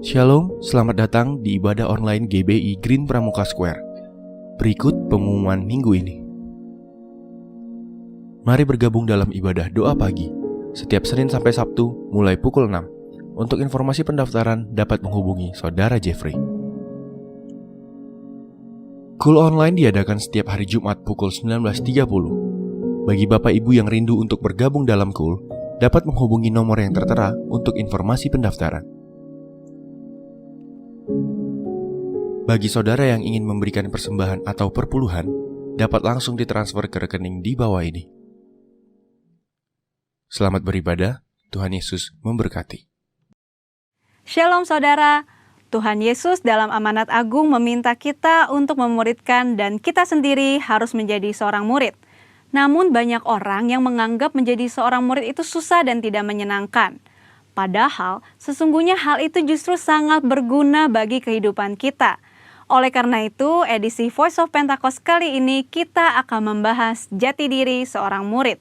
Shalom, selamat datang di ibadah online GBI Green Pramuka Square. Berikut pengumuman minggu ini. Mari bergabung dalam ibadah doa pagi setiap Senin sampai Sabtu mulai pukul 6. Untuk informasi pendaftaran dapat menghubungi Saudara Jeffrey. Cool Online diadakan setiap hari Jumat pukul 19.30. Bagi Bapak Ibu yang rindu untuk bergabung dalam Cool, dapat menghubungi nomor yang tertera untuk informasi pendaftaran. Bagi saudara yang ingin memberikan persembahan atau perpuluhan, dapat langsung ditransfer ke rekening di bawah ini. Selamat beribadah, Tuhan Yesus memberkati. Shalom saudara, Tuhan Yesus dalam amanat agung meminta kita untuk memuridkan dan kita sendiri harus menjadi seorang murid. Namun banyak orang yang menganggap menjadi seorang murid itu susah dan tidak menyenangkan. Padahal sesungguhnya hal itu justru sangat berguna bagi kehidupan kita. Oleh karena itu, edisi Voice of Pentecost kali ini kita akan membahas jati diri seorang murid.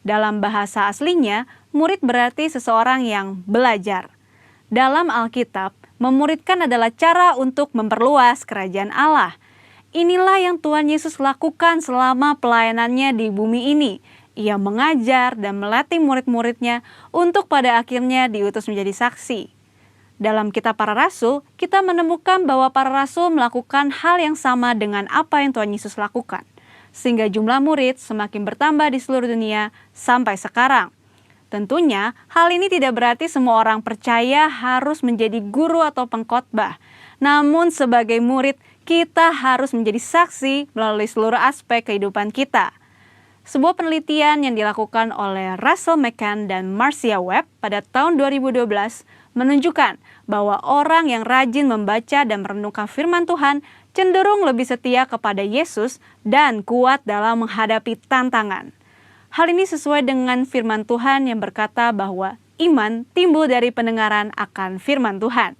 Dalam bahasa aslinya, murid berarti seseorang yang belajar. Dalam Alkitab, memuridkan adalah cara untuk memperluas kerajaan Allah. Inilah yang Tuhan Yesus lakukan selama pelayanannya di bumi ini. Ia mengajar dan melatih murid-muridnya untuk pada akhirnya diutus menjadi saksi. Dalam kitab para rasul, kita menemukan bahwa para rasul melakukan hal yang sama dengan apa yang Tuhan Yesus lakukan. Sehingga jumlah murid semakin bertambah di seluruh dunia sampai sekarang. Tentunya, hal ini tidak berarti semua orang percaya harus menjadi guru atau pengkhotbah. Namun sebagai murid, kita harus menjadi saksi melalui seluruh aspek kehidupan kita. Sebuah penelitian yang dilakukan oleh Russell McCann dan Marcia Webb pada tahun 2012 menunjukkan bahwa orang yang rajin membaca dan merenungkan firman Tuhan cenderung lebih setia kepada Yesus dan kuat dalam menghadapi tantangan. Hal ini sesuai dengan firman Tuhan yang berkata bahwa iman timbul dari pendengaran akan firman Tuhan.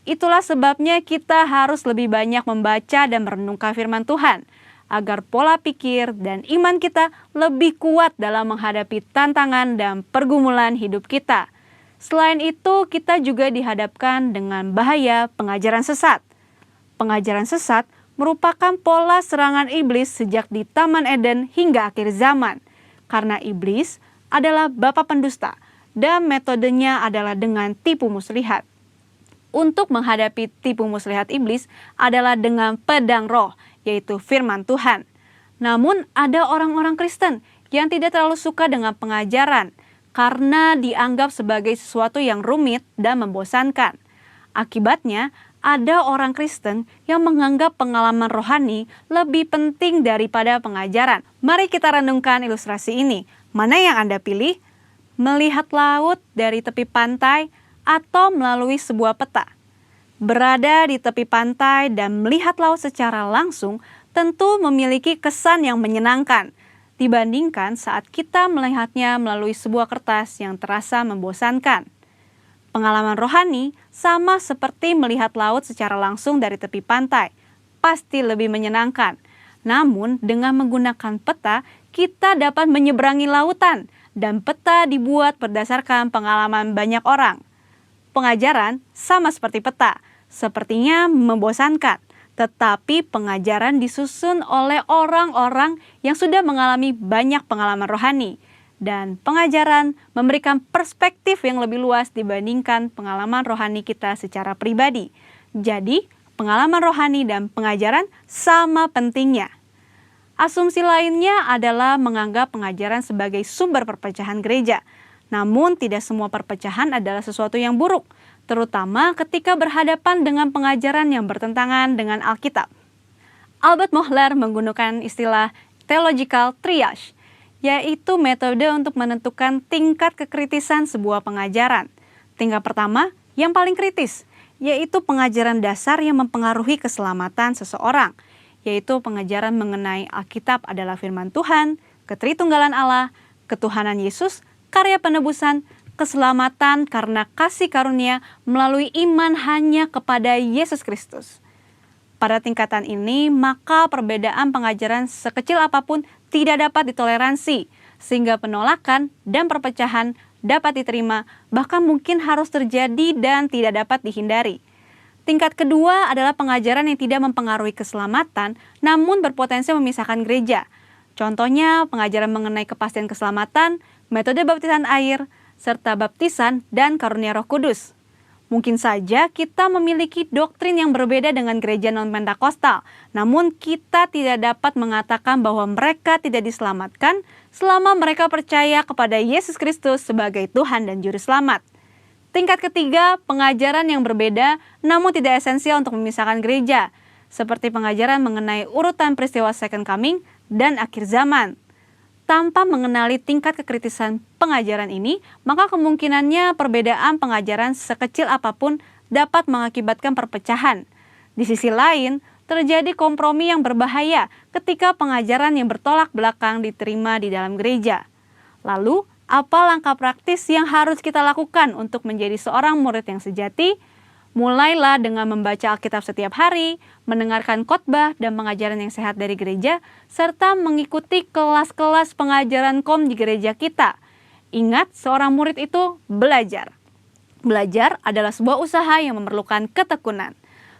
Itulah sebabnya kita harus lebih banyak membaca dan merenungkan firman Tuhan, agar pola pikir dan iman kita lebih kuat dalam menghadapi tantangan dan pergumulan hidup kita. Selain itu, kita juga dihadapkan dengan bahaya pengajaran sesat. Pengajaran sesat merupakan pola serangan iblis sejak di Taman Eden hingga akhir zaman. Karena iblis adalah bapa pendusta dan metodenya adalah dengan tipu muslihat. Untuk menghadapi tipu muslihat iblis adalah dengan pedang roh, yaitu firman Tuhan. Namun ada orang-orang Kristen yang tidak terlalu suka dengan pengajaran karena dianggap sebagai sesuatu yang rumit dan membosankan. Akibatnya, ada orang Kristen yang menganggap pengalaman rohani lebih penting daripada pengajaran. Mari kita renungkan ilustrasi ini. Mana yang Anda pilih? Melihat laut dari tepi pantai atau melalui sebuah peta? Berada di tepi pantai dan melihat laut secara langsung tentu memiliki kesan yang menyenangkan dibandingkan saat kita melihatnya melalui sebuah kertas yang terasa membosankan. Pengalaman rohani sama seperti melihat laut secara langsung dari tepi pantai, pasti lebih menyenangkan. Namun dengan menggunakan peta, kita dapat menyeberangi lautan dan peta dibuat berdasarkan pengalaman banyak orang. Pengajaran sama seperti peta, sepertinya membosankan. Tetapi pengajaran disusun oleh orang-orang yang sudah mengalami banyak pengalaman rohani. Dan pengajaran memberikan perspektif yang lebih luas dibandingkan pengalaman rohani kita secara pribadi. Jadi, pengalaman rohani dan pengajaran sama pentingnya. Asumsi lainnya adalah menganggap pengajaran sebagai sumber perpecahan gereja. Namun, tidak semua perpecahan adalah sesuatu yang buruk, terutama ketika berhadapan dengan pengajaran yang bertentangan dengan Alkitab. Albert Mohler menggunakan istilah theological triage, yaitu metode untuk menentukan tingkat kekritisan sebuah pengajaran. Tingkat pertama, yang paling kritis, yaitu pengajaran dasar yang mempengaruhi keselamatan seseorang, yaitu pengajaran mengenai Alkitab adalah firman Tuhan, ketritunggalan Allah, ketuhanan Yesus, karya penebusan, keselamatan karena kasih karunia melalui iman hanya kepada Yesus Kristus. Pada tingkatan ini, maka perbedaan pengajaran sekecil apapun tidak dapat ditoleransi, sehingga penolakan dan perpecahan dapat diterima, bahkan mungkin harus terjadi dan tidak dapat dihindari. Tingkat kedua adalah pengajaran yang tidak mempengaruhi keselamatan, namun berpotensi memisahkan gereja. Contohnya, pengajaran mengenai kepastian keselamatan, metode baptisan air, serta baptisan dan karunia Roh Kudus. Mungkin saja kita memiliki doktrin yang berbeda dengan gereja non-Pentakosta, namun kita tidak dapat mengatakan bahwa mereka tidak diselamatkan selama mereka percaya kepada Yesus Kristus sebagai Tuhan dan Juru Selamat. Tingkat ketiga, pengajaran yang berbeda namun tidak esensial untuk memisahkan gereja, seperti pengajaran mengenai urutan peristiwa Second Coming dan akhir zaman. Tanpa mengenali tingkat kekritisan pengajaran ini, maka kemungkinannya perbedaan pengajaran sekecil apapun dapat mengakibatkan perpecahan. Di sisi lain, terjadi kompromi yang berbahaya ketika pengajaran yang bertolak belakang diterima di dalam gereja. Lalu, apa langkah praktis yang harus kita lakukan untuk menjadi seorang murid yang sejati? Mulailah dengan membaca Alkitab setiap hari, mendengarkan khotbah dan pengajaran yang sehat dari gereja, serta mengikuti kelas-kelas pengajaran KOM di gereja kita. Ingat, seorang murid itu belajar. Belajar adalah sebuah usaha yang memerlukan ketekunan.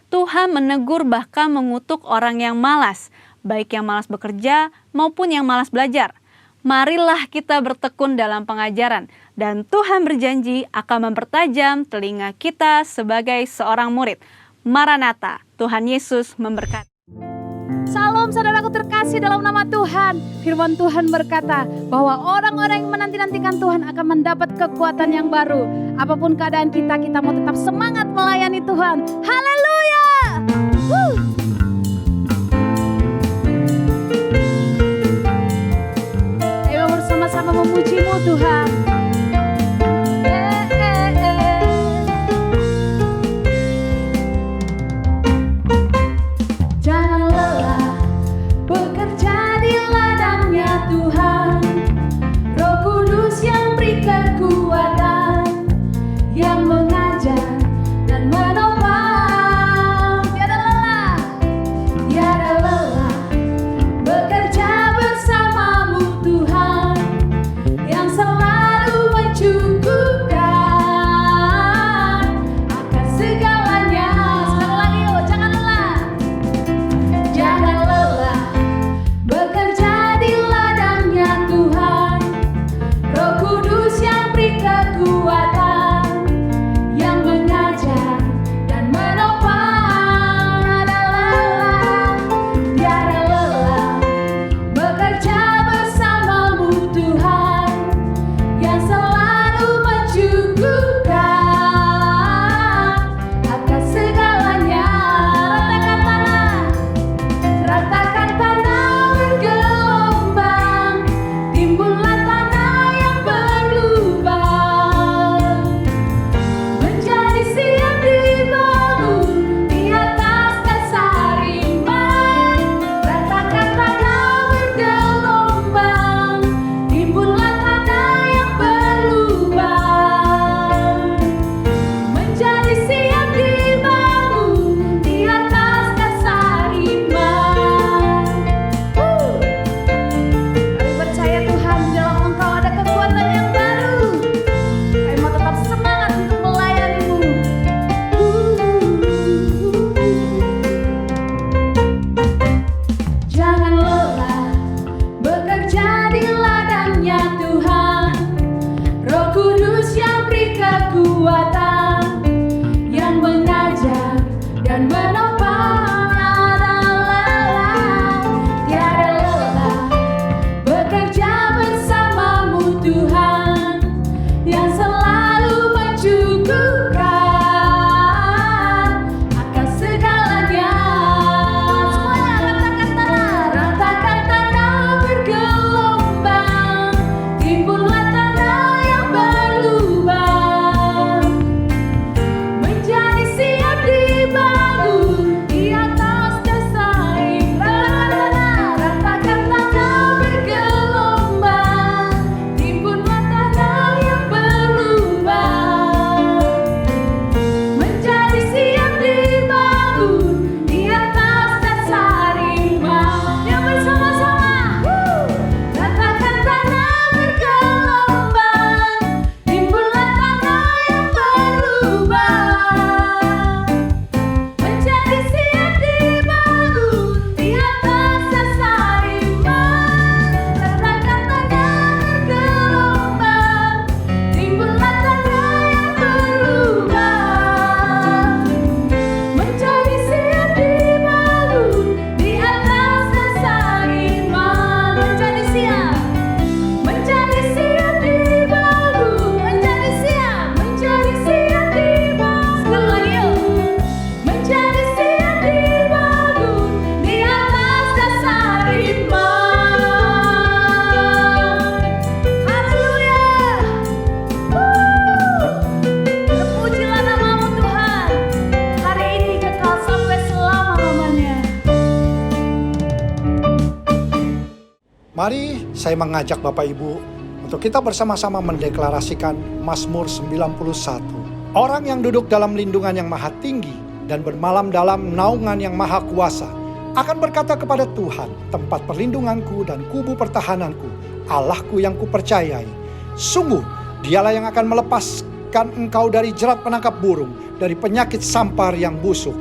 Tuhan menegur bahkan mengutuk orang yang malas, baik yang malas bekerja maupun yang malas belajar. Marilah kita bertekun dalam pengajaran, dan Tuhan berjanji akan mempertajam telinga kita sebagai seorang murid. Maranatha, Tuhan Yesus memberkati. Salam saudaraku terkasih dalam nama Tuhan. Firman Tuhan berkata bahwa orang-orang yang menanti-nantikan Tuhan akan mendapat kekuatan yang baru. Apapun keadaan kita mau tetap semangat melayani Tuhan. Haleluya! Ayo bersama-sama memuji-Mu Tuhan. Jangan lelah bekerja di ladangnya Tuhan. Roh Kudus yang beri kekuatan, yang mengajar dan menopang. Tiada lelah bekerja bersamamu Tuhan, yang selalu Mari saya mengajak Bapak Ibu untuk kita bersama-sama mendeklarasikan Mazmur 91. Orang yang duduk dalam lindungan yang maha tinggi dan bermalam dalam naungan yang maha kuasa akan berkata kepada Tuhan, tempat perlindunganku dan kubu pertahananku, Allahku yang kupercayai. Sungguh, dialah yang akan melepaskan engkau dari jerat penangkap burung, dari penyakit sampar yang busuk.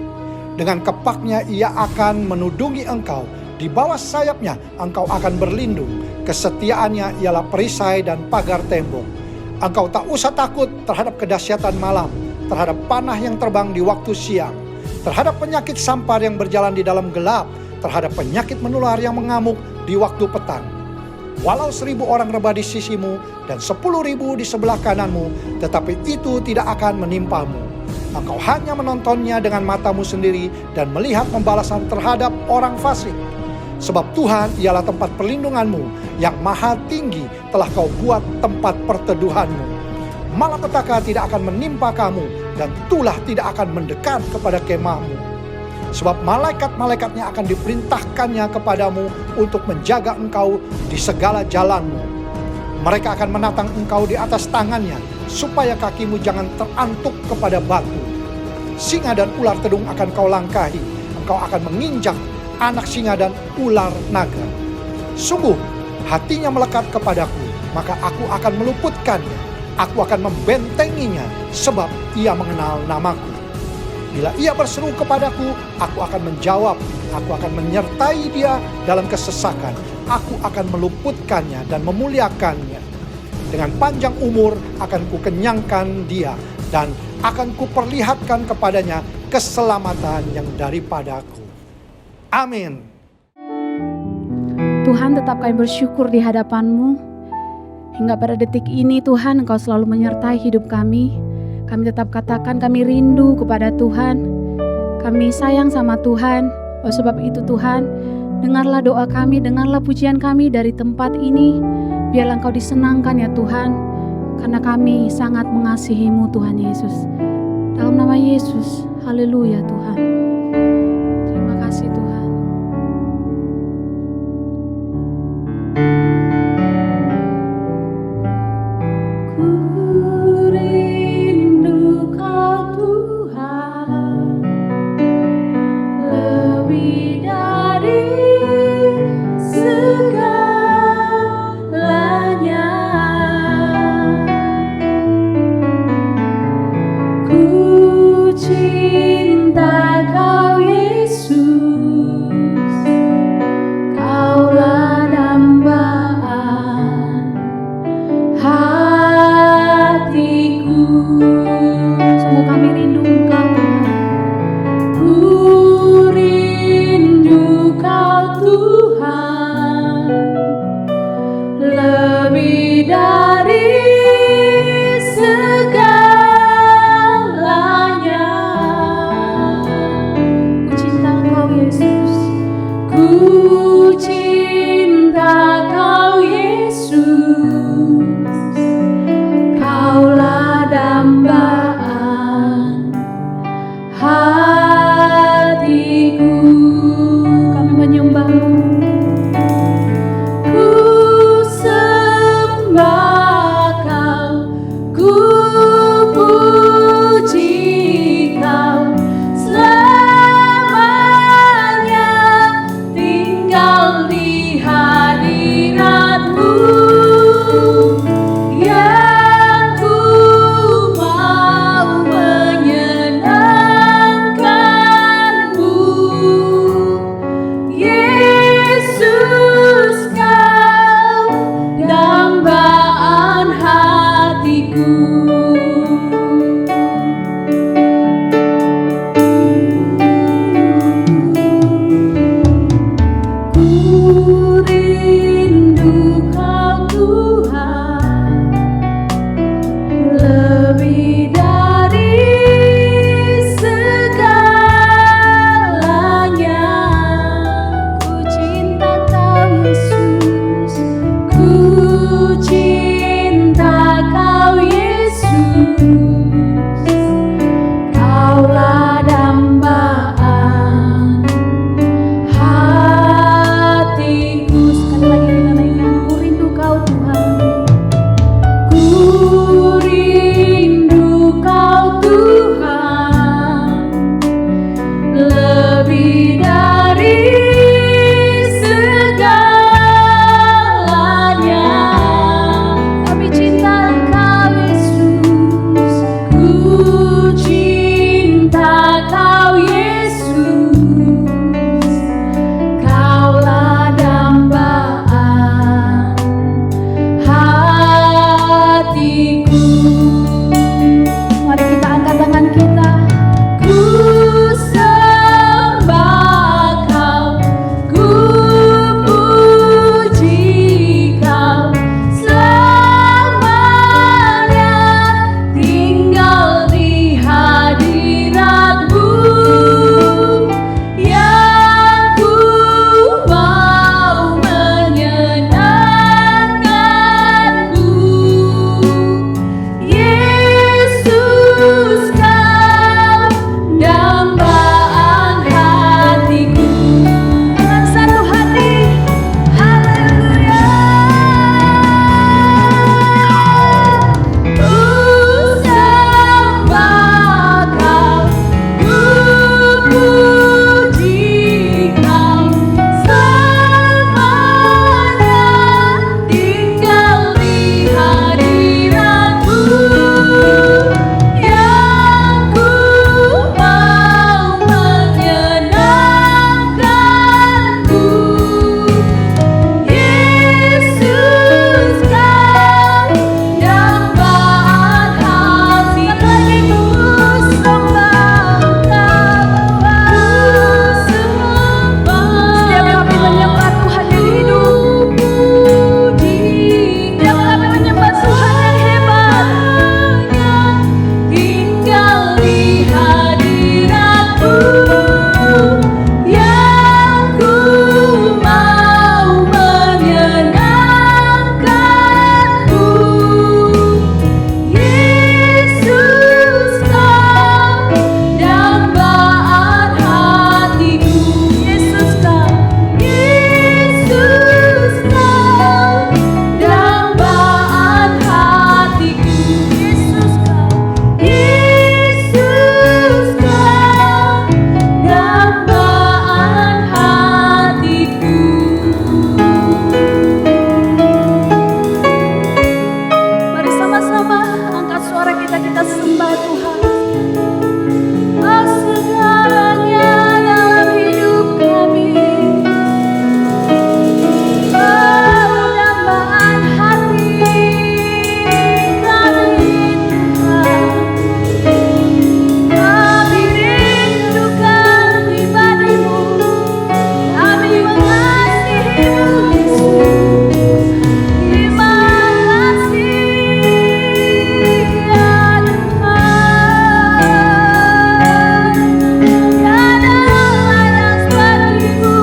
Dengan kepaknya ia akan menudungi engkau, di bawah sayapnya engkau akan berlindung. Kesetiaannya ialah perisai dan pagar tembok. Engkau tak usah takut terhadap kedahsyatan malam, terhadap panah yang terbang di waktu siang, terhadap penyakit sampar yang berjalan di dalam gelap, terhadap penyakit menular yang mengamuk di waktu petang. Walau 1.000 orang rebah di sisimu dan 10.000 di sebelah kananmu, tetapi itu tidak akan menimpamu. Engkau hanya menontonnya dengan matamu sendiri dan melihat pembalasan terhadap orang fasik. Sebab Tuhan ialah tempat perlindunganmu, yang maha tinggi telah kau buat tempat perteduhanmu. Malapetaka tidak akan menimpa kamu, dan tulah tidak akan mendekat kepada kemahmu. Sebab malaikat-malaikatnya akan diperintahkannya kepadamu untuk menjaga engkau di segala jalanmu. Mereka akan menatang engkau di atas tangannya, supaya kakimu jangan terantuk kepada batu. Singa dan ular tedung akan kau langkahi, engkau akan menginjak anak singa dan ular naga. Sungguh, hatinya melekat kepadaku, maka aku akan meluputkannya. Aku akan membentenginya, sebab ia mengenal namaku. Bila ia berseru kepadaku, aku akan menjawab. Aku akan menyertai dia dalam kesesakan. Aku akan meluputkannya dan memuliakannya. Dengan panjang umur akan kukenyangkan dia, dan akan kuperlihatkan kepadanya keselamatan yang daripadaku. Amin. Tuhan, tetap kami bersyukur di hadapan-Mu. Hingga pada detik ini Tuhan, Engkau selalu menyertai hidup kami. Kami tetap katakan kami rindu kepada Tuhan. Kami sayang sama Tuhan. Oleh sebab itu Tuhan, dengarlah doa kami, dengarlah pujian kami dari tempat ini. Biarlah Engkau disenangkan ya Tuhan, karena kami sangat mengasihi-Mu Tuhan Yesus. Dalam nama Yesus, haleluya Tuhan. Terima kasih Tuhan. menyembah Tuhan. Oh, segalanya dalam hidup kami. Oh, dambaan hati kami Tuhan. Kami rindukan pribadi-Mu. Kami mengasihi-Mu Yesus. Terima kasih ya Tuhan. Tiada layak seperti-Mu.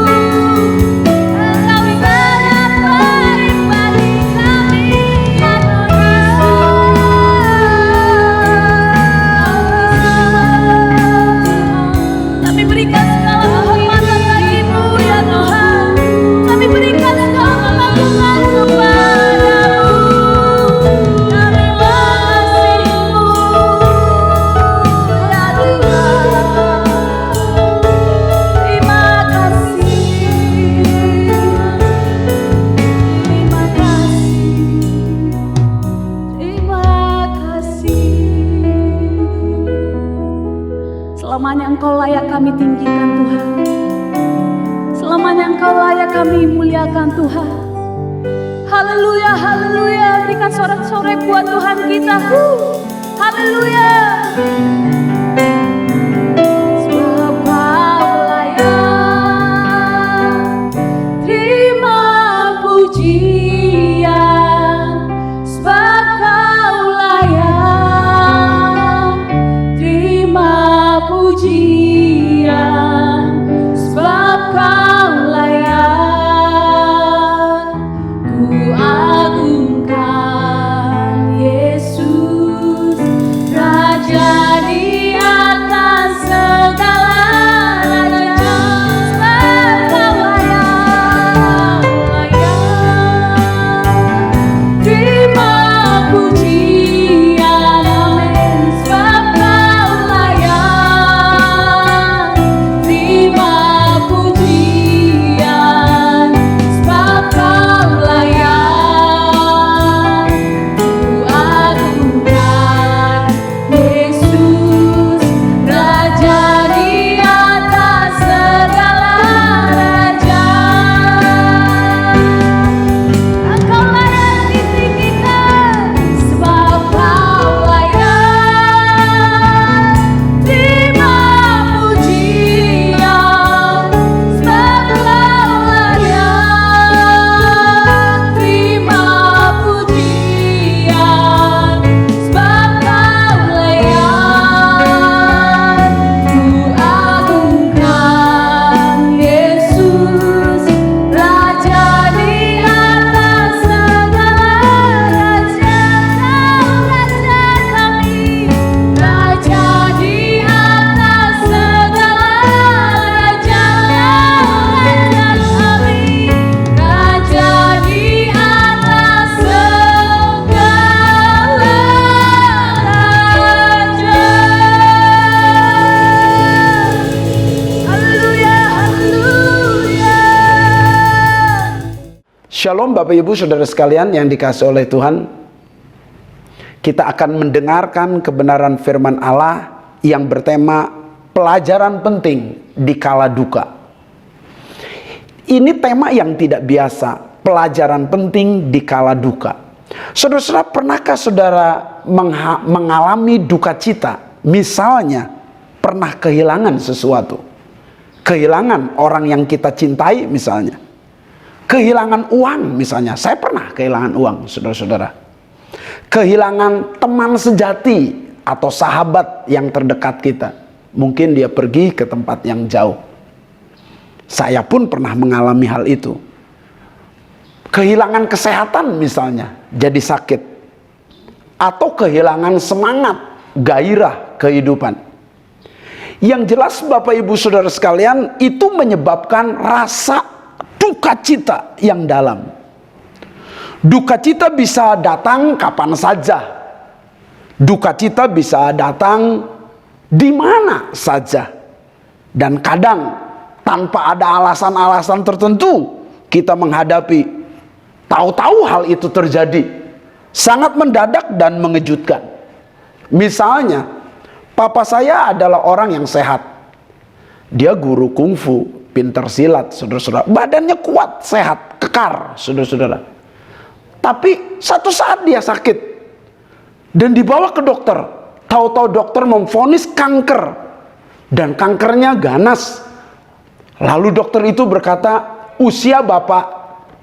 Engkau ibadah pribadi kami ya Tuhan. Kami berikan segala penghormatan bagi-Mu ya Tuhan. Kami berikan segala pengagungan kepada-Mu. Kami mengasihi-Mu ya Tuhan. Terima kasih. Terima kasih. Terima kasih. Selamanya Engkau layak kami tinggikan Tuhan. Selamanya Engkau layak kami muliakan Tuhan. Haleluya, haleluya. Berikan sorak-sorai buat Tuhan kita. Haleluya. Sebab Kau layak terima pujian. Sebab Kau layak terima pujian. Sebab Kau layak ku agungkan Yesus, Raja di atas segala raja. Sebab Kau layak terima pujian. Amin. Sebab Kau layak terima pujian. Sebab Kau layak ku agungkan Yesus, Raja di atas segala raja. Engkau layak ditinggikan. Sebab Kau layak terima pujian. Sebab Kau layak terima pujian. Sebab Kau layak ku agungkan Yesus, Raja di atas segala raja. Kau Raja kami, Raja di atas segala raja. Raja kami, Raja di atas segala raja. Haleluya, haleluya. Shalom Bapak Ibu Saudara sekalian yang dikasihi oleh Tuhan. Kita akan mendengarkan kebenaran firman Allah yang bertema pelajaran penting di kala duka. Ini tema yang tidak biasa, pelajaran penting di kala duka. Saudara-saudara, pernahkah saudara mengalami duka cita? Misalnya, pernah kehilangan sesuatu. Kehilangan orang yang kita cintai misalnya. Kehilangan uang misalnya. Saya pernah kehilangan uang, saudara-saudara. Kehilangan teman sejati atau sahabat yang terdekat kita. Mungkin dia pergi ke tempat yang jauh. Saya pun pernah mengalami hal itu. Kehilangan kesehatan misalnya, jadi sakit. Atau kehilangan semangat, gairah kehidupan. Yang jelas Bapak Ibu Saudara sekalian, itu menyebabkan rasa duka cita yang dalam. Duka cita bisa datang kapan saja. Duka cita bisa datang di mana saja. Dan kadang tanpa ada alasan-alasan tertentu kita menghadapi. Tahu-tahu hal itu terjadi. Sangat mendadak dan mengejutkan. Misalnya, papa saya adalah orang yang sehat. Dia guru kungfu, pinter silat, saudara-saudara. Badannya kuat, sehat, kekar, saudara-saudara. Tapi satu saat dia sakit dan dibawa ke dokter. Tahu-tahu dokter memvonis kanker dan kankernya ganas. Lalu dokter itu berkata, usia bapak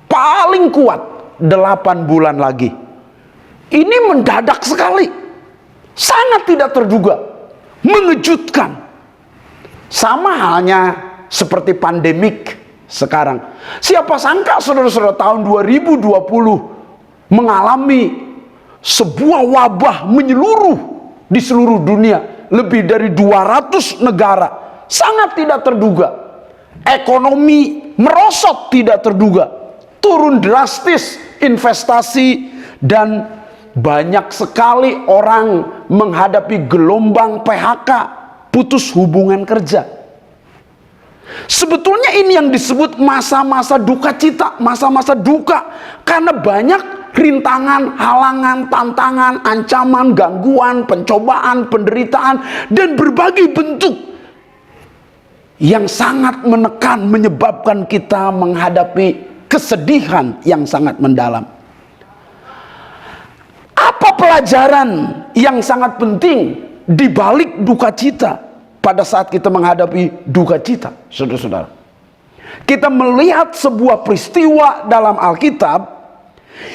paling kuat 8 bulan lagi. Ini mendadak sekali, sangat tidak terduga, mengejutkan. Sama halnya seperti pandemik sekarang. Siapa sangka saudara-saudara tahun 2020 mengalami sebuah wabah menyeluruh di seluruh dunia, lebih dari 200 negara. Sangat tidak terduga. Ekonomi merosot tidak terduga, turun drastis investasi, dan banyak sekali orang menghadapi gelombang PHK, putus hubungan kerja. Sebetulnya ini yang disebut masa-masa duka cita, masa-masa duka, karena banyak rintangan, halangan, tantangan, ancaman, gangguan, pencobaan, penderitaan, dan berbagai bentuk yang sangat menekan, menyebabkan kita menghadapi kesedihan yang sangat mendalam. Apa pelajaran yang sangat penting di balik duka cita pada saat kita menghadapi duka cita, saudara-saudara? Kita melihat sebuah peristiwa dalam Alkitab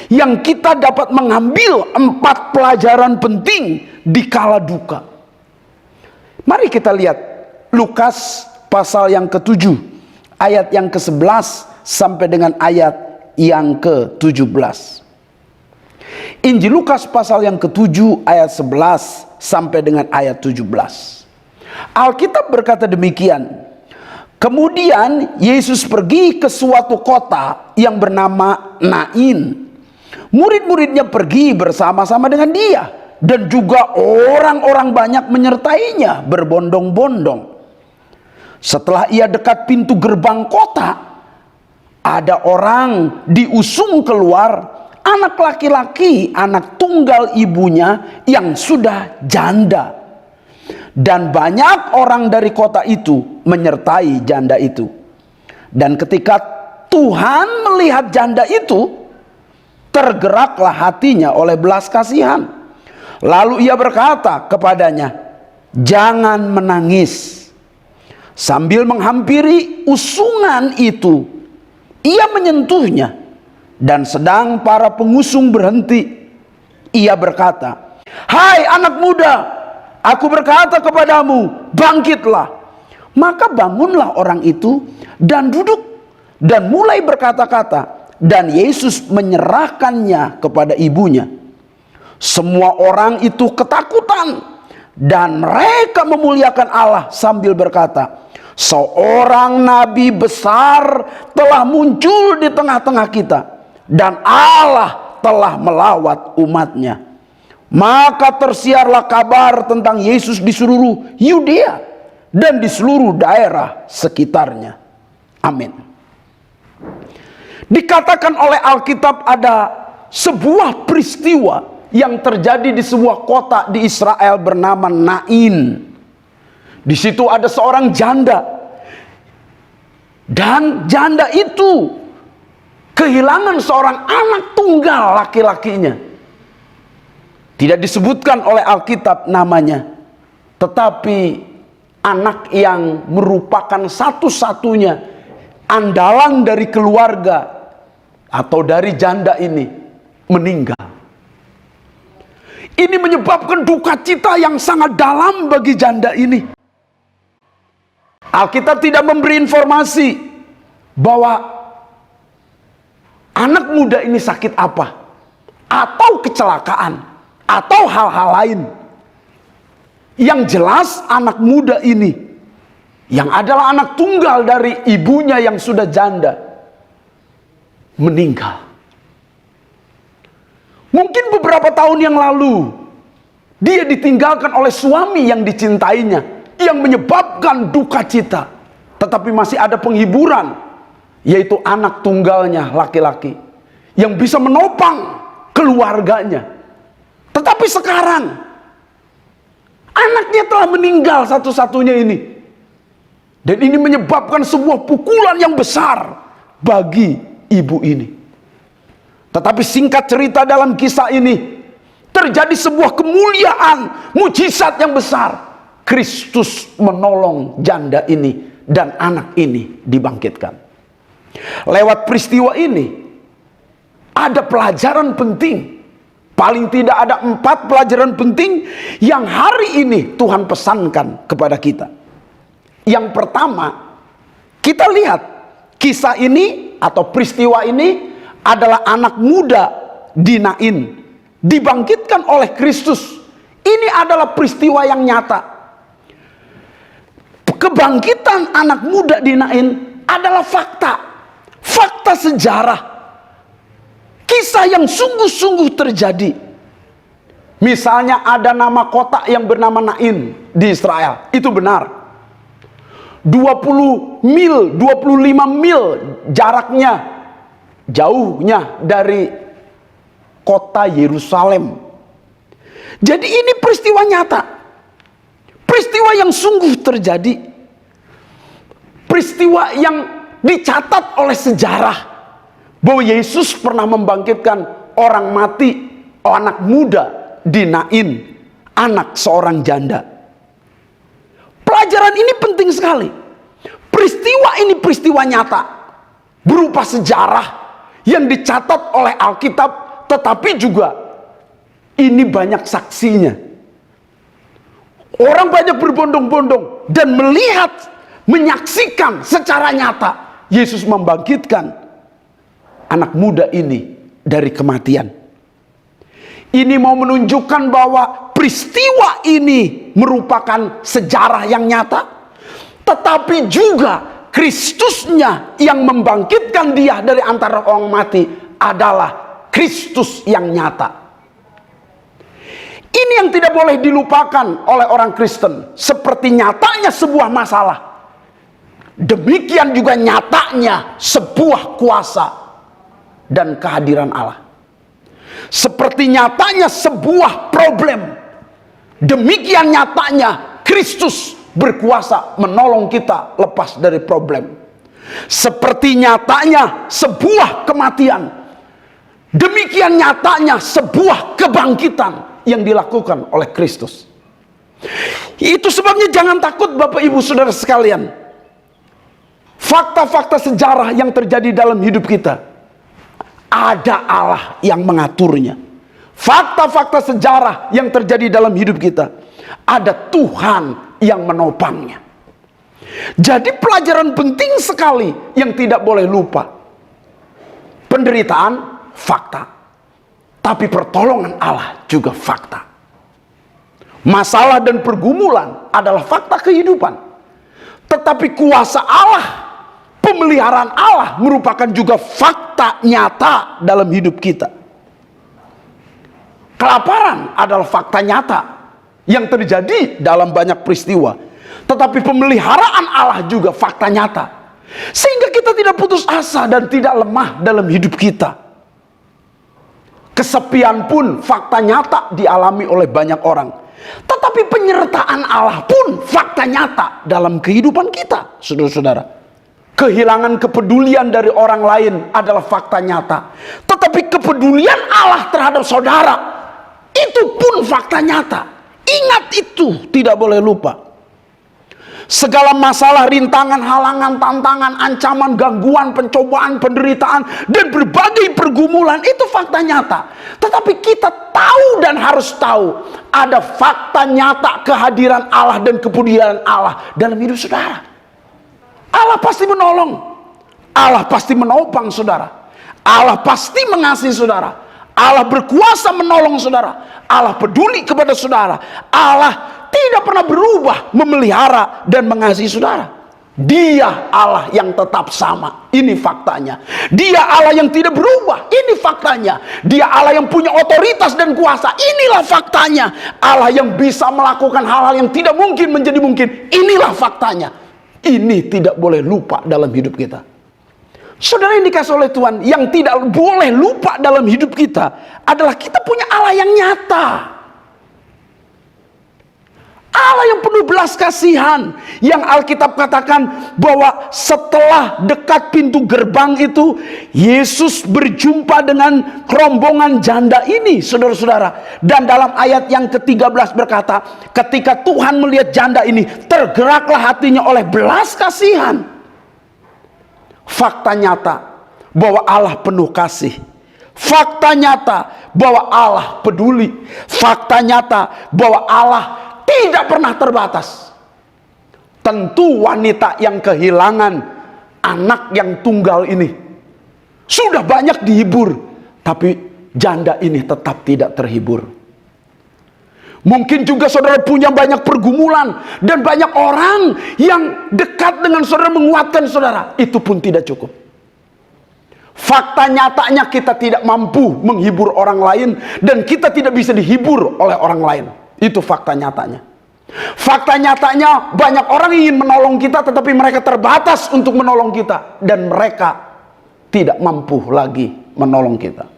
yang kita dapat mengambil 4 pelajaran penting di kala duka. Mari kita lihat Lukas pasal yang ke-7, ayat yang ke-11 sampai dengan ayat yang ke-17. Injil Lukas pasal yang ke-7 ayat 11 sampai dengan ayat 17. Alkitab berkata demikian. Kemudian Yesus pergi ke suatu kota yang bernama Nain. Murid-muridnya pergi bersama-sama dengan dia, dan juga orang-orang banyak menyertainya berbondong-bondong. Setelah ia dekat pintu gerbang kota, ada orang diusung keluar, anak laki-laki, anak tunggal ibunya yang sudah janda. Dan banyak orang dari kota itu menyertai janda itu. Dan ketika Tuhan melihat janda itu, tergeraklah hatinya oleh belas kasihan. Lalu ia berkata kepadanya, "Jangan menangis." Sambil menghampiri usungan itu, ia menyentuhnya. Dan sedang para pengusung berhenti, ia berkata, "Hai anak muda, aku berkata kepadamu, bangkitlah." Maka bangunlah orang itu dan duduk dan mulai berkata-kata, dan Yesus menyerahkannya kepada ibunya. Semua orang itu ketakutan, dan mereka memuliakan Allah sambil berkata, "Seorang nabi besar telah muncul di tengah-tengah kita, dan Allah telah melawat umatnya." Maka tersiarlah kabar tentang Yesus di seluruh Yudea dan di seluruh daerah sekitarnya. Amin. Dikatakan oleh Alkitab ada sebuah peristiwa yang terjadi di sebuah kota di Israel bernama Nain. Di situ ada seorang janda, dan janda itu kehilangan seorang anak tunggal laki-lakinya. Tidak disebutkan oleh Alkitab namanya, tetapi anak yang merupakan satu-satunya andalan dari keluarga atau dari janda ini meninggal. Ini menyebabkan duka cita yang sangat dalam bagi janda ini. Alkitab tidak memberi informasi bahwa anak muda ini sakit apa, atau kecelakaan, atau hal-hal lain. Yang jelas anak muda ini, yang adalah anak tunggal dari ibunya yang sudah janda, meninggal. Mungkin beberapa tahun yang lalu dia ditinggalkan oleh suami yang dicintainya, yang menyebabkan duka cita. Tetapi masih ada penghiburan, yaitu anak tunggalnya laki-laki yang bisa menopang keluarganya. Tetapi sekarang Anaknya telah meninggal satu-satunya ini. Dan ini menyebabkan sebuah pukulan yang besar bagi ibu ini. Tetapi singkat cerita, dalam kisah ini terjadi sebuah kemuliaan, mujizat yang besar. Kristus menolong janda ini dan anak ini dibangkitkan. Lewat peristiwa ini ada pelajaran penting. Paling tidak ada 4 pelajaran penting yang hari ini Tuhan pesankan kepada kita. Yang pertama, kita lihat kisah ini atau peristiwa ini adalah anak muda di Nain dibangkitkan oleh Kristus. Ini adalah peristiwa yang nyata. Kebangkitan anak muda di Nain adalah fakta. Fakta sejarah. Kisah yang sungguh-sungguh terjadi. Misalnya ada nama kota yang bernama Nain di Israel. Itu benar. 20 mil, 25 mil jaraknya, jauhnya dari kota Yerusalem. Jadi ini peristiwa nyata. Peristiwa yang sungguh terjadi. Peristiwa yang dicatat oleh sejarah. Bahwa Yesus pernah membangkitkan orang mati, anak muda di Nain, anak seorang janda. Pelajaran ini penting sekali. Peristiwa ini peristiwa nyata, berupa sejarah yang dicatat oleh Alkitab, tetapi juga ini banyak saksinya. Orang banyak berbondong-bondong dan melihat, menyaksikan secara nyata Yesus membangkitkan anak muda ini dari kematian. Ini mau menunjukkan bahwa peristiwa ini merupakan sejarah yang nyata, tetapi juga Kristusnya yang membangkitkan dia dari antara orang mati adalah Kristus yang nyata. Ini yang tidak boleh dilupakan oleh orang Kristen. Seperti nyatanya sebuah masalah, demikian juga nyatanya sebuah kuasa dan kehadiran Allah. Seperti nyatanya sebuah problem, demikian nyatanya Kristus berkuasa menolong kita lepas dari problem. Seperti nyatanya sebuah kematian, demikian nyatanya sebuah kebangkitan yang dilakukan oleh Kristus. Itu sebabnya jangan takut Bapak Ibu Saudara sekalian. Fakta-fakta sejarah yang terjadi dalam hidup kita, ada Allah yang mengaturnya. Fakta-fakta sejarah yang terjadi dalam hidup kita, ada Tuhan yang menopangnya. Jadi pelajaran penting sekali yang tidak boleh lupa. Penderitaan, fakta. Tapi pertolongan Allah juga fakta. Masalah dan pergumulan adalah fakta kehidupan. Tetapi kuasa Allah, pemeliharaan Allah merupakan juga fakta nyata dalam hidup kita. Kelaparan adalah fakta nyata yang terjadi dalam banyak peristiwa. Tetapi pemeliharaan Allah juga fakta nyata. Sehingga kita tidak putus asa dan tidak lemah dalam hidup kita. Kesepian pun fakta nyata dialami oleh banyak orang. Tetapi penyertaan Allah pun fakta nyata dalam kehidupan kita, saudara-saudara. Kehilangan kepedulian dari orang lain adalah fakta nyata. Tetapi kepedulian Allah terhadap saudara, itu pun fakta nyata. Ingat itu, tidak boleh lupa. Segala masalah, rintangan, halangan, tantangan, ancaman, gangguan, pencobaan, penderitaan, dan berbagai pergumulan, itu fakta nyata. Tetapi kita tahu dan harus tahu, ada fakta nyata kehadiran Allah dan kepedulian Allah dalam hidup saudara. Allah pasti menolong. Allah pasti menopang saudara. Allah pasti mengasihi saudara. Allah berkuasa menolong saudara. Allah peduli kepada saudara. Allah tidak pernah berubah memelihara dan mengasihi saudara. Dia Allah yang tetap sama. Ini faktanya. Dia Allah yang tidak berubah. Ini faktanya. Dia Allah yang punya otoritas dan kuasa. Inilah faktanya. Allah yang bisa melakukan hal-hal yang tidak mungkin menjadi mungkin. Inilah faktanya. Ini tidak boleh lupa dalam hidup kita. Saudara yang dikasih oleh Tuhan, yang tidak boleh lupa dalam hidup kita adalah kita punya Allah yang nyata. Allah yang penuh belas kasihan, yang Alkitab katakan bahwa setelah dekat pintu gerbang itu, Yesus berjumpa dengan rombongan janda ini, saudara-saudara. Dan dalam ayat yang ke-13 berkata, ketika Tuhan melihat janda ini, tergeraklah hatinya oleh belas kasihan. Fakta nyata bahwa Allah penuh kasih. Fakta nyata bahwa Allah peduli. Fakta nyata bahwa Allah tidak pernah terbatas. Tentu wanita yang kehilangan anak yang tunggal ini sudah banyak dihibur, tapi janda ini tetap tidak terhibur. Mungkin juga saudara punya banyak pergumulan dan banyak orang yang dekat dengan saudara menguatkan saudara, itu pun tidak cukup. Fakta nyatanya kita tidak mampu menghibur orang lain, dan kita tidak bisa dihibur oleh orang lain. Itu fakta nyatanya. Fakta nyatanya banyak orang ingin menolong kita, tetapi mereka terbatas untuk menolong kita, dan mereka tidak mampu lagi menolong kita.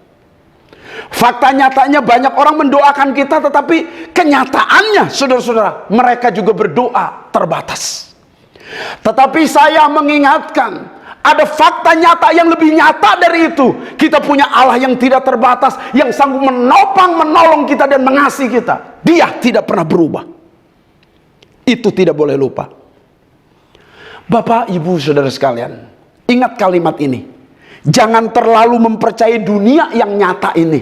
Fakta nyatanya banyak orang mendoakan kita, tetapi kenyataannya saudara-saudara, mereka juga berdoa terbatas. Tetapi saya mengingatkan, ada fakta nyata yang lebih nyata dari itu. Kita punya Allah yang tidak terbatas, yang sanggup menopang, menolong kita dan mengasihi kita. Dia tidak pernah berubah. Itu tidak boleh lupa. Bapak, Ibu, saudara sekalian, ingat kalimat ini. Jangan terlalu mempercayai dunia yang nyata ini,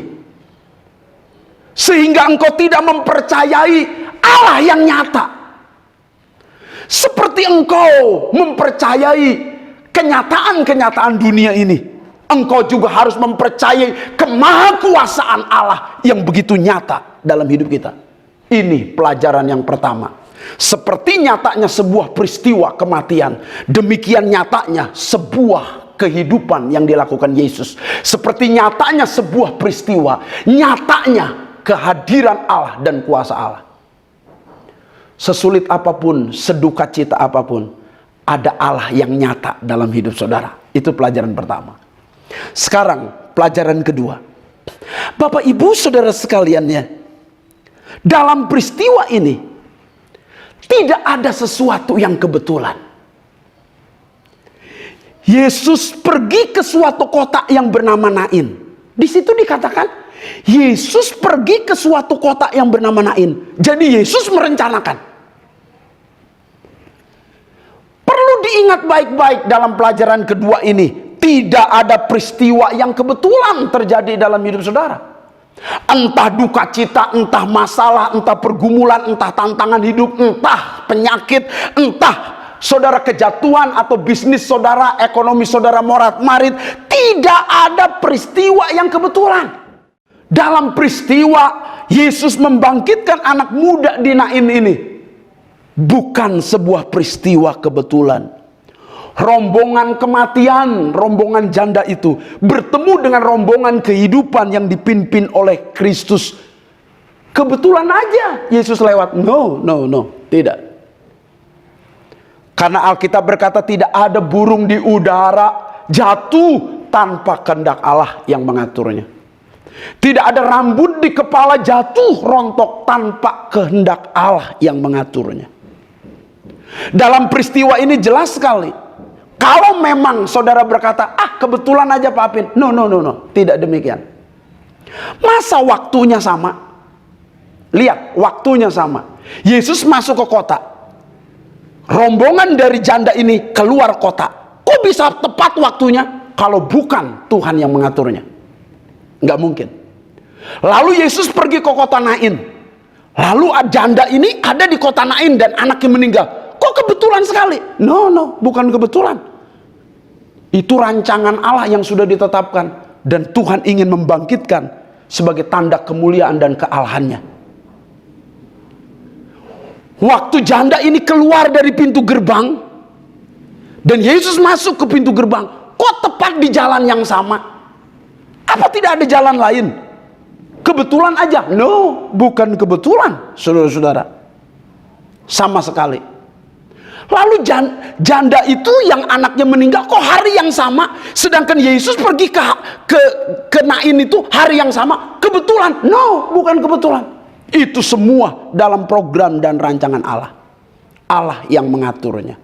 sehingga engkau tidak mempercayai Allah yang nyata. Seperti engkau mempercayai kenyataan-kenyataan dunia ini, engkau juga harus mempercayai kemahakuasaan Allah yang begitu nyata dalam hidup kita. Ini pelajaran yang pertama. Seperti nyatanya sebuah peristiwa kematian, demikian nyatanya sebuah kehidupan yang dilakukan Yesus. Seperti nyatanya sebuah peristiwa, nyatanya kehadiran Allah dan kuasa Allah. Sesulit apapun, seduka cita apapun, ada Allah yang nyata dalam hidup saudara. Itu pelajaran pertama. Sekarang pelajaran kedua. Bapak, Ibu, saudara sekalian, ya, dalam peristiwa ini tidak ada sesuatu yang kebetulan. Yesus pergi ke suatu kota yang bernama Nain. Di situ dikatakan Yesus pergi ke suatu kota yang bernama Nain. Jadi Yesus merencanakan. Perlu diingat baik-baik dalam pelajaran kedua ini, tidak ada peristiwa yang kebetulan terjadi dalam hidup saudara. Entah duka cita, entah masalah, entah pergumulan, entah tantangan hidup, entah penyakit, entah saudara kejatuhan atau bisnis saudara, ekonomi saudara morat-marit, tidak ada peristiwa yang kebetulan. Dalam peristiwa Yesus membangkitkan anak muda di Nain ini, bukan sebuah peristiwa kebetulan. Rombongan kematian, rombongan janda itu bertemu dengan rombongan kehidupan yang dipimpin oleh Kristus. Kebetulan aja Yesus lewat. No, tidak. Karena Alkitab berkata tidak ada burung di udara jatuh tanpa kehendak Allah yang mengaturnya. Tidak ada rambut di kepala jatuh rontok tanpa kehendak Allah yang mengaturnya. Dalam peristiwa ini jelas sekali. Kalau memang saudara berkata, kebetulan aja Pak Apin. No. Tidak demikian. Masa waktunya sama? Lihat, waktunya sama. Yesus masuk ke kota. Rombongan dari janda ini keluar kota. Kok bisa tepat waktunya? Kalau bukan Tuhan yang mengaturnya. Nggak mungkin. Lalu Yesus pergi ke kota Nain. Lalu janda ini ada di kota Nain dan anaknya meninggal. Kok kebetulan sekali? No, bukan kebetulan. Itu rancangan Allah yang sudah ditetapkan, dan Tuhan ingin membangkitkan sebagai tanda kemuliaan dan kealahannya. Waktu janda ini keluar dari pintu gerbang dan Yesus masuk ke pintu gerbang, kok tepat di jalan yang sama? Apa tidak ada jalan lain? Kebetulan aja? No, bukan kebetulan, saudara-saudara. Sama sekali. Lalu janda itu yang anaknya meninggal kok hari yang sama, sedangkan Yesus pergi ke Nain itu hari yang sama. Kebetulan? No, bukan kebetulan. Itu semua dalam program dan rancangan Allah. Allah yang mengaturnya.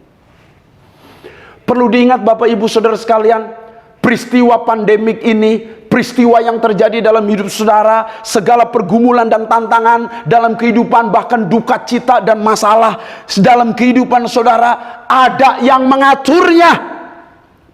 Perlu diingat Bapak Ibu Saudara sekalian, peristiwa pandemik ini, peristiwa yang terjadi dalam hidup saudara, segala pergumulan dan tantangan dalam kehidupan, bahkan duka cita dan masalah dalam kehidupan saudara, ada yang mengaturnya.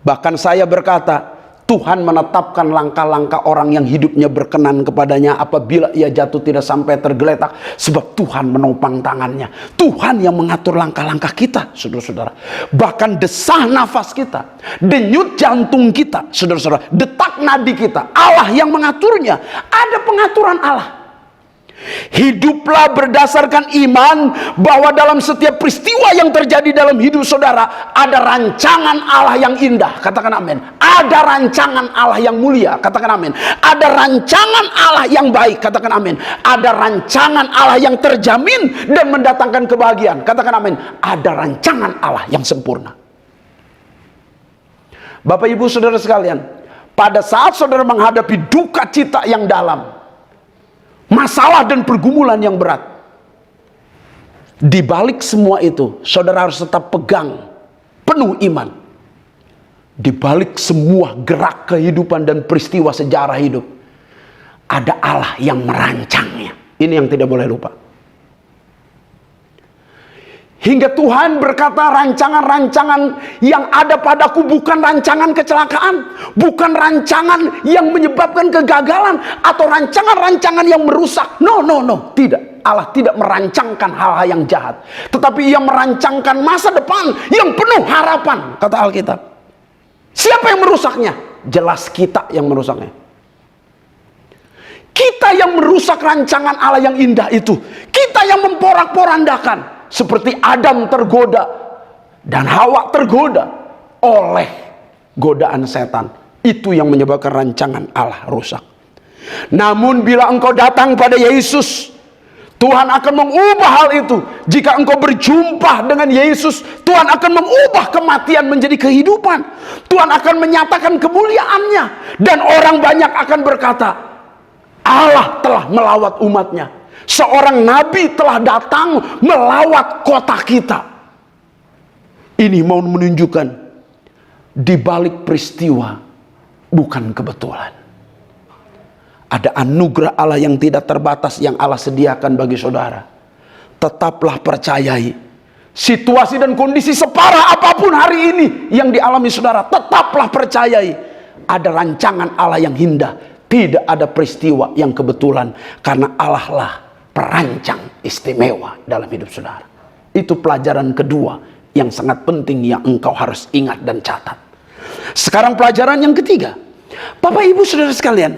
Bahkan saya berkata, Tuhan menetapkan langkah-langkah orang yang hidupnya berkenan kepadanya apabila ia jatuh tidak sampai tergeletak, sebab Tuhan menopang tangannya. Tuhan yang mengatur langkah-langkah kita, saudara-saudara. Bahkan desah nafas kita, denyut jantung kita, saudara-saudara, detak nadi kita, Allah yang mengaturnya. Ada pengaturan Allah. Hiduplah berdasarkan iman bahwa dalam setiap peristiwa yang terjadi dalam hidup saudara ada rancangan Allah yang indah. Katakan amin. Ada rancangan Allah yang mulia. Katakan amin. Ada rancangan Allah yang baik. Katakan amin. Ada rancangan Allah yang terjamin dan mendatangkan kebahagiaan. Katakan amin. Ada rancangan Allah yang sempurna. Bapak Ibu Saudara sekalian, pada saat saudara menghadapi duka cita yang dalam, masalah dan pergumulan yang berat, di balik semua itu saudara harus tetap pegang penuh iman. Di balik semua gerak kehidupan dan peristiwa sejarah hidup, ada Allah yang merancangnya. Ini yang tidak boleh lupa. Hingga Tuhan berkata, rancangan-rancangan yang ada padaku bukan rancangan kecelakaan, bukan rancangan yang menyebabkan kegagalan, atau rancangan-rancangan yang merusak. No, tidak. Allah tidak merancangkan hal-hal yang jahat, tetapi Ia merancangkan masa depan yang penuh harapan, kata Alkitab. Siapa yang merusaknya? Jelas kita yang merusaknya. Kita yang merusak rancangan Allah yang indah itu. Kita yang memporak-porandakan. Seperti Adam tergoda dan Hawa tergoda oleh godaan setan. Itu yang menyebabkan rancangan Allah rusak. Namun bila engkau datang pada Yesus, Tuhan akan mengubah hal itu. Jika engkau berjumpa dengan Yesus, Tuhan akan mengubah kematian menjadi kehidupan. Tuhan akan menyatakan kemuliaannya. Dan orang banyak akan berkata, Allah telah melawat umatnya. Seorang nabi telah datang melawat kota kita. Ini mau menunjukkan di balik peristiwa bukan kebetulan. Ada anugerah Allah yang tidak terbatas yang Allah sediakan bagi saudara. Tetaplah percayai. Situasi dan kondisi separah apapun hari ini yang dialami saudara, tetaplah percayai. Ada rancangan Allah yang indah. Tidak ada peristiwa yang kebetulan. Karena Allah lah perancang istimewa dalam hidup saudara. Itu pelajaran kedua yang sangat penting yang engkau harus ingat dan catat. Sekarang pelajaran yang ketiga. Bapak Ibu Saudara sekalian,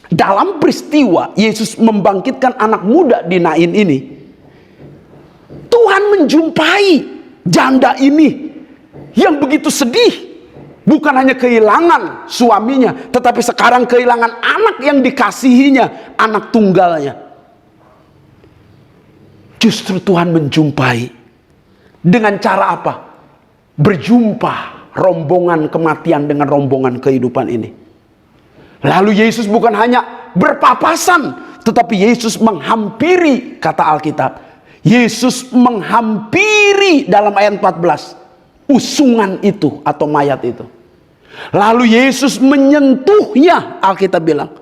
dalam peristiwa Yesus membangkitkan anak muda di Nain ini, Tuhan menjumpai janda ini yang begitu sedih. Bukan hanya kehilangan suaminya, tetapi sekarang kehilangan anak yang dikasihinya, anak tunggalnya. Justru Tuhan menjumpai dengan cara apa? Berjumpa rombongan kematian dengan rombongan kehidupan ini. Lalu Yesus bukan hanya berpapasan, tetapi Yesus menghampiri, kata Alkitab. Yesus menghampiri dalam ayat 14 usungan itu atau mayat itu. Lalu Yesus menyentuhnya, Alkitab bilang.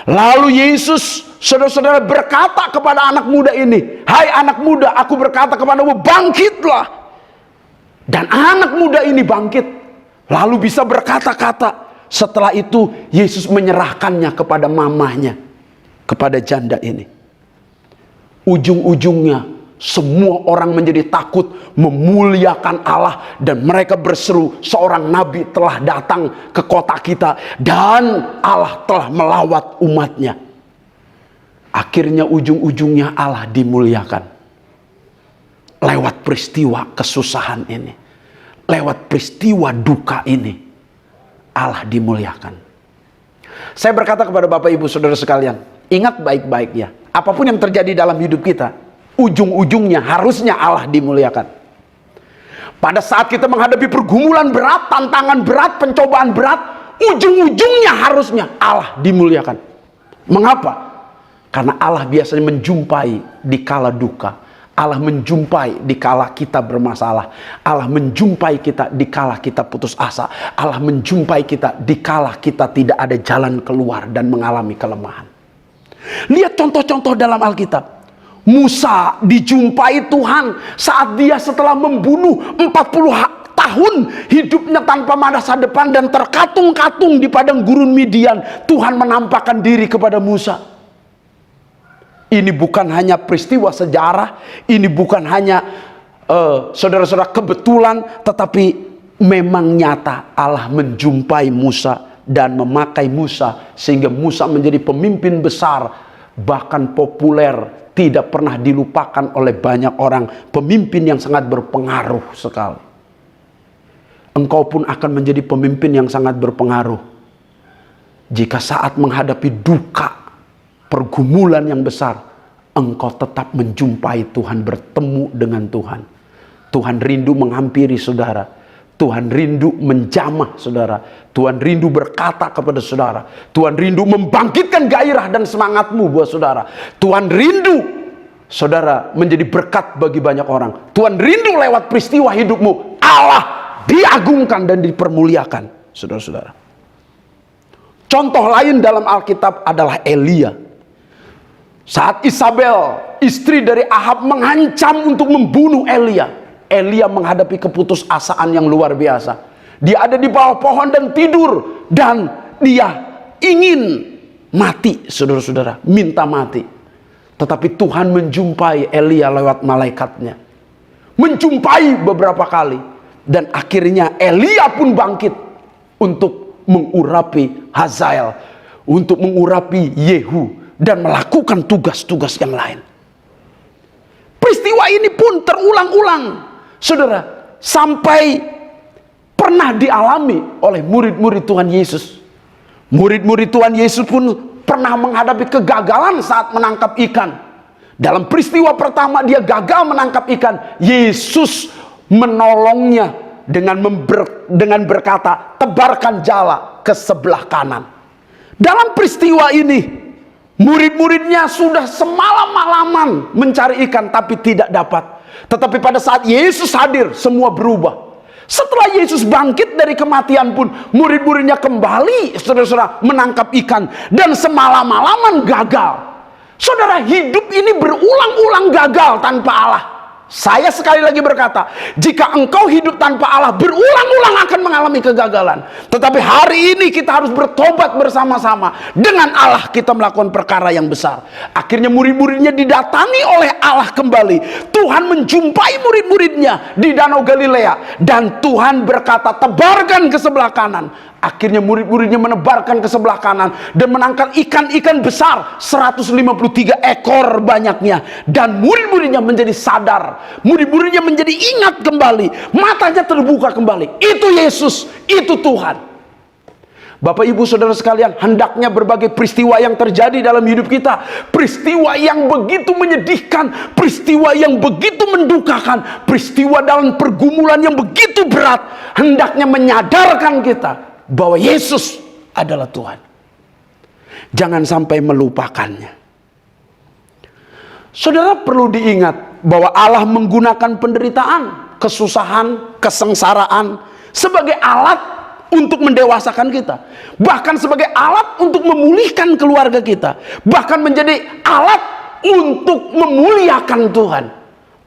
Lalu Yesus, saudara-saudara, berkata kepada anak muda ini, hai anak muda, aku berkata kepadamu, bangkitlah. Dan anak muda ini bangkit, lalu bisa berkata-kata. Setelah itu Yesus menyerahkannya kepada mamanya, kepada janda ini. Ujung-ujungnya semua orang menjadi takut, memuliakan Allah, dan mereka berseru, seorang nabi telah datang ke kota kita dan Allah telah melawat umatnya. Akhirnya ujung-ujungnya Allah dimuliakan lewat peristiwa kesusahan ini, lewat peristiwa duka ini. Allah dimuliakan. Saya berkata kepada Bapak Ibu Saudara sekalian, ingat baik-baik ya, apapun yang terjadi dalam hidup kita, ujung-ujungnya harusnya Allah dimuliakan. Pada saat kita menghadapi pergumulan berat, tantangan berat, pencobaan berat, ujung-ujungnya harusnya Allah dimuliakan. Mengapa? Karena Allah biasanya menjumpai di kala duka. Allah menjumpai di kala kita bermasalah. Allah menjumpai kita di kala kita putus asa. Allah menjumpai kita di kala kita tidak ada jalan keluar dan mengalami kelemahan. Lihat contoh-contoh dalam Alkitab. Musa dijumpai Tuhan saat dia setelah membunuh 40 tahun hidupnya tanpa masa depan dan terkatung-katung di padang gurun Midian. Tuhan menampakkan diri kepada Musa. Ini bukan hanya peristiwa sejarah, ini bukan hanya saudara-saudara kebetulan, tetapi memang nyata Allah menjumpai Musa dan memakai Musa sehingga Musa menjadi pemimpin besar, bahkan populer, tidak pernah dilupakan oleh banyak orang, pemimpin yang sangat berpengaruh sekali. Engkau pun akan menjadi pemimpin yang sangat berpengaruh jika saat menghadapi duka, pergumulan yang besar, engkau tetap menjumpai Tuhan, bertemu dengan Tuhan. Tuhan rindu menghampiri saudara. Tuhan rindu menjamah saudara. Tuhan rindu berkata kepada saudara. Tuhan rindu membangkitkan gairah dan semangatmu buat saudara. Tuhan rindu saudara menjadi berkat bagi banyak orang. Tuhan rindu lewat peristiwa hidupmu Allah diagungkan dan dipermuliakan, saudara-saudara. Contoh lain dalam Alkitab adalah Elia. Saat Isabel, istri dari Ahab, mengancam untuk membunuh Elia, Elia menghadapi keputusasaan yang luar biasa. Dia ada di bawah pohon dan tidur, dan dia ingin mati, saudara-saudara, minta mati. Tetapi Tuhan menjumpai Elia lewat malaikatnya, menjumpai beberapa kali, dan akhirnya Elia pun bangkit untuk mengurapi Hazael, untuk mengurapi Yehu, dan melakukan tugas-tugas yang lain. Peristiwa ini pun terulang-ulang, saudara, sampai pernah dialami oleh murid-murid Tuhan Yesus. Murid-murid Tuhan Yesus pun pernah menghadapi kegagalan saat menangkap ikan. Dalam peristiwa pertama dia gagal menangkap ikan, Yesus menolongnya dengan berkata, tebarkan jala ke sebelah kanan. Dalam peristiwa ini murid-muridnya sudah semalam-malaman mencari ikan tapi tidak dapat. Tetapi pada saat Yesus hadir, semua berubah. Setelah Yesus bangkit dari kematian pun, murid-muridnya kembali, saudara-saudara, menangkap ikan. Dan semalam-malaman gagal. Saudara, hidup ini berulang-ulang gagal tanpa Allah. Saya sekali lagi berkata, jika engkau hidup tanpa Allah, berulang-ulang akan mengalami kegagalan. Tetapi hari ini kita harus bertobat bersama-sama. Dengan Allah kita melakukan perkara yang besar. Akhirnya murid-muridnya didatangi oleh Allah kembali. Tuhan menjumpai murid-muridnya di Danau Galilea. Dan Tuhan berkata, tebarkan ke sebelah kanan. Akhirnya murid-muridnya menebarkan ke sebelah kanan dan menangkap ikan-ikan besar, 153 ekor banyaknya. Dan murid-muridnya menjadi sadar, murid-muridnya menjadi ingat kembali, matanya terbuka kembali. Itu Yesus, itu Tuhan. Bapak ibu saudara sekalian, hendaknya berbagai peristiwa yang terjadi dalam hidup kita, peristiwa yang begitu menyedihkan, peristiwa yang begitu mendukakan, peristiwa dalam pergumulan yang begitu berat, hendaknya menyadarkan kita bahwa Yesus adalah Tuhan. Jangan sampai melupakannya. Saudara perlu diingat bahwa Allah menggunakan penderitaan, kesusahan, kesengsaraan sebagai alat untuk mendewasakan kita. Bahkan sebagai alat untuk memulihkan keluarga kita. Bahkan menjadi alat untuk memuliakan Tuhan.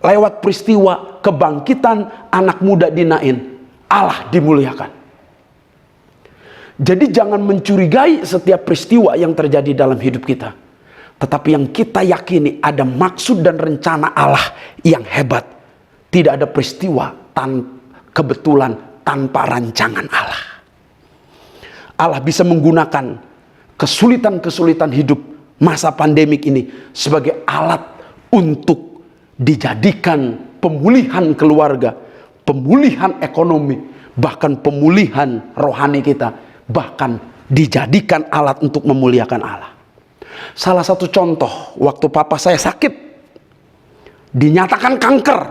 Lewat peristiwa kebangkitan anak muda di Nain, Allah dimuliakan. Jadi jangan mencurigai setiap peristiwa yang terjadi dalam hidup kita. Tetapi yang kita yakini ada maksud dan rencana Allah yang hebat. Tidak ada peristiwa kebetulan tanpa rancangan Allah. Allah bisa menggunakan kesulitan-kesulitan hidup masa pandemik ini sebagai alat untuk dijadikan pemulihan keluarga, pemulihan ekonomi, bahkan pemulihan rohani kita. Bahkan dijadikan alat untuk memuliakan Allah. Salah satu contoh, waktu papa saya sakit, dinyatakan kanker.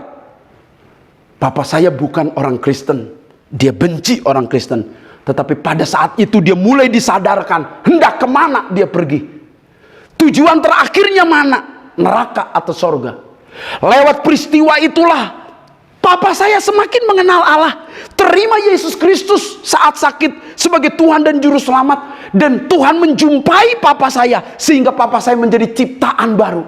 Papa saya bukan orang Kristen, dia benci orang Kristen. Tetapi pada saat itu dia mulai disadarkan, hendak kemana dia pergi. Tujuan terakhirnya mana? Neraka atau sorga. Lewat peristiwa itulah papa saya semakin mengenal Allah. Terima Yesus Kristus saat sakit sebagai Tuhan dan Juru Selamat. Dan Tuhan menjumpai papa saya sehingga papa saya menjadi ciptaan baru.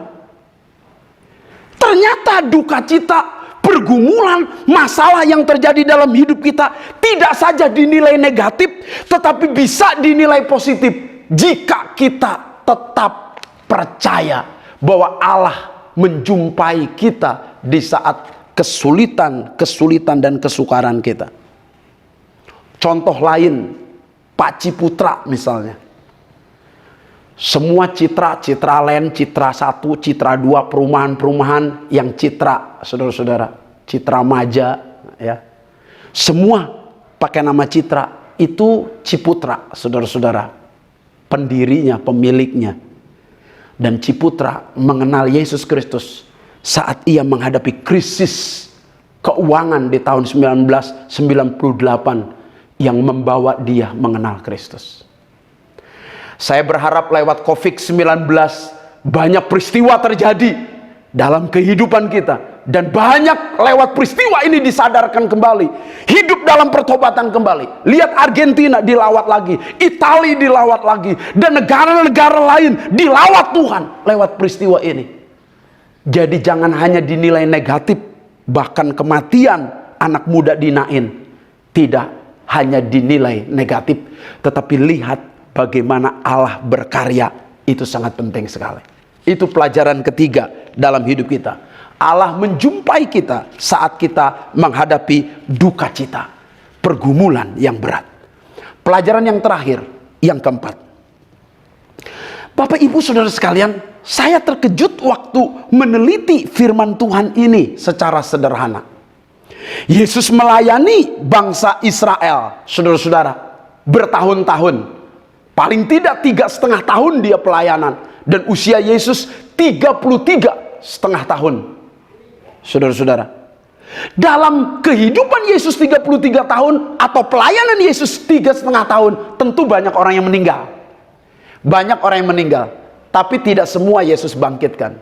Ternyata duka cita, pergumulan, masalah yang terjadi dalam hidup kita tidak saja dinilai negatif, tetapi bisa dinilai positif jika kita tetap percaya bahwa Allah menjumpai kita di saat kesulitan dan kesukaran kita. Contoh lain, Pak Ciputra misalnya. Semua citra lain, citra 1, citra 2, perumahan-perumahan yang citra, saudara-saudara, citra Maja, ya. Semua pakai nama Citra, itu Ciputra, saudara-saudara. Pendirinya, pemiliknya. Dan Ciputra mengenal Yesus Kristus saat ia menghadapi krisis keuangan di tahun 1998 yang membawa dia mengenal Kristus. Saya berharap lewat COVID-19 banyak peristiwa terjadi dalam kehidupan kita. Dan banyak lewat peristiwa ini disadarkan kembali. Hidup dalam pertobatan kembali. Lihat Argentina dilawat lagi. Italia dilawat lagi. Dan negara-negara lain dilawat Tuhan lewat peristiwa ini. Jadi jangan hanya dinilai negatif. Bahkan kematian anak muda di Nain tidak hanya dinilai negatif. Tetapi lihat bagaimana Allah berkarya, itu sangat penting sekali. Itu pelajaran ketiga dalam hidup kita. Allah menjumpai kita saat kita menghadapi duka cita, pergumulan yang berat. Pelajaran yang terakhir, yang keempat. Bapak Ibu Saudara sekalian, saya terkejut waktu meneliti firman Tuhan ini secara sederhana. Yesus melayani bangsa Israel, saudara-saudara, bertahun-tahun. Paling tidak 3,5 tahun dia pelayanan. Dan usia Yesus 33,5 tahun. Saudara-saudara. Dalam kehidupan Yesus 33 tahun. Atau pelayanan Yesus 3,5 tahun. Tentu banyak orang yang meninggal. Banyak orang yang meninggal. Tapi tidak semua Yesus bangkitkan.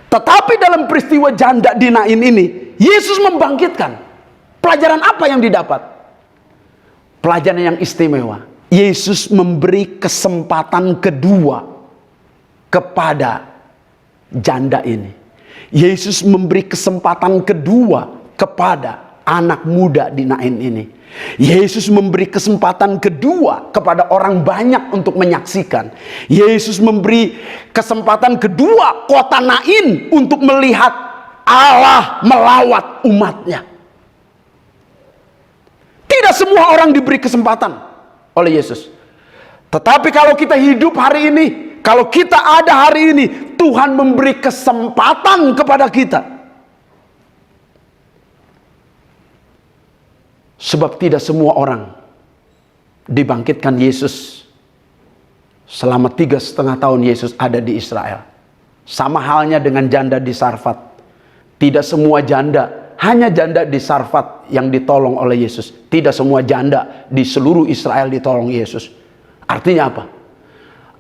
Tetapi dalam peristiwa janda di Nain ini, Yesus membangkitkan. Pelajaran apa yang didapat? Pelajaran yang istimewa. Yesus memberi kesempatan kedua kepada janda ini. Yesus memberi kesempatan kedua kepada anak muda di Nain ini. Yesus memberi kesempatan kedua kepada orang banyak untuk menyaksikan. Yesus memberi kesempatan kedua kota Nain untuk melihat Allah melawat umatnya. Tidak semua orang diberi kesempatan oleh Yesus. Tetapi kalau kita hidup hari ini, kalau kita ada hari ini, Tuhan memberi kesempatan kepada kita. Sebab tidak semua orang dibangkitkan Yesus. Selama 3,5 tahun Yesus ada di Israel. Sama halnya dengan janda di Sarfat. Tidak semua janda, hanya janda di Sarfat yang ditolong oleh Yesus. Tidak semua janda di seluruh Israel ditolong Yesus. Artinya apa?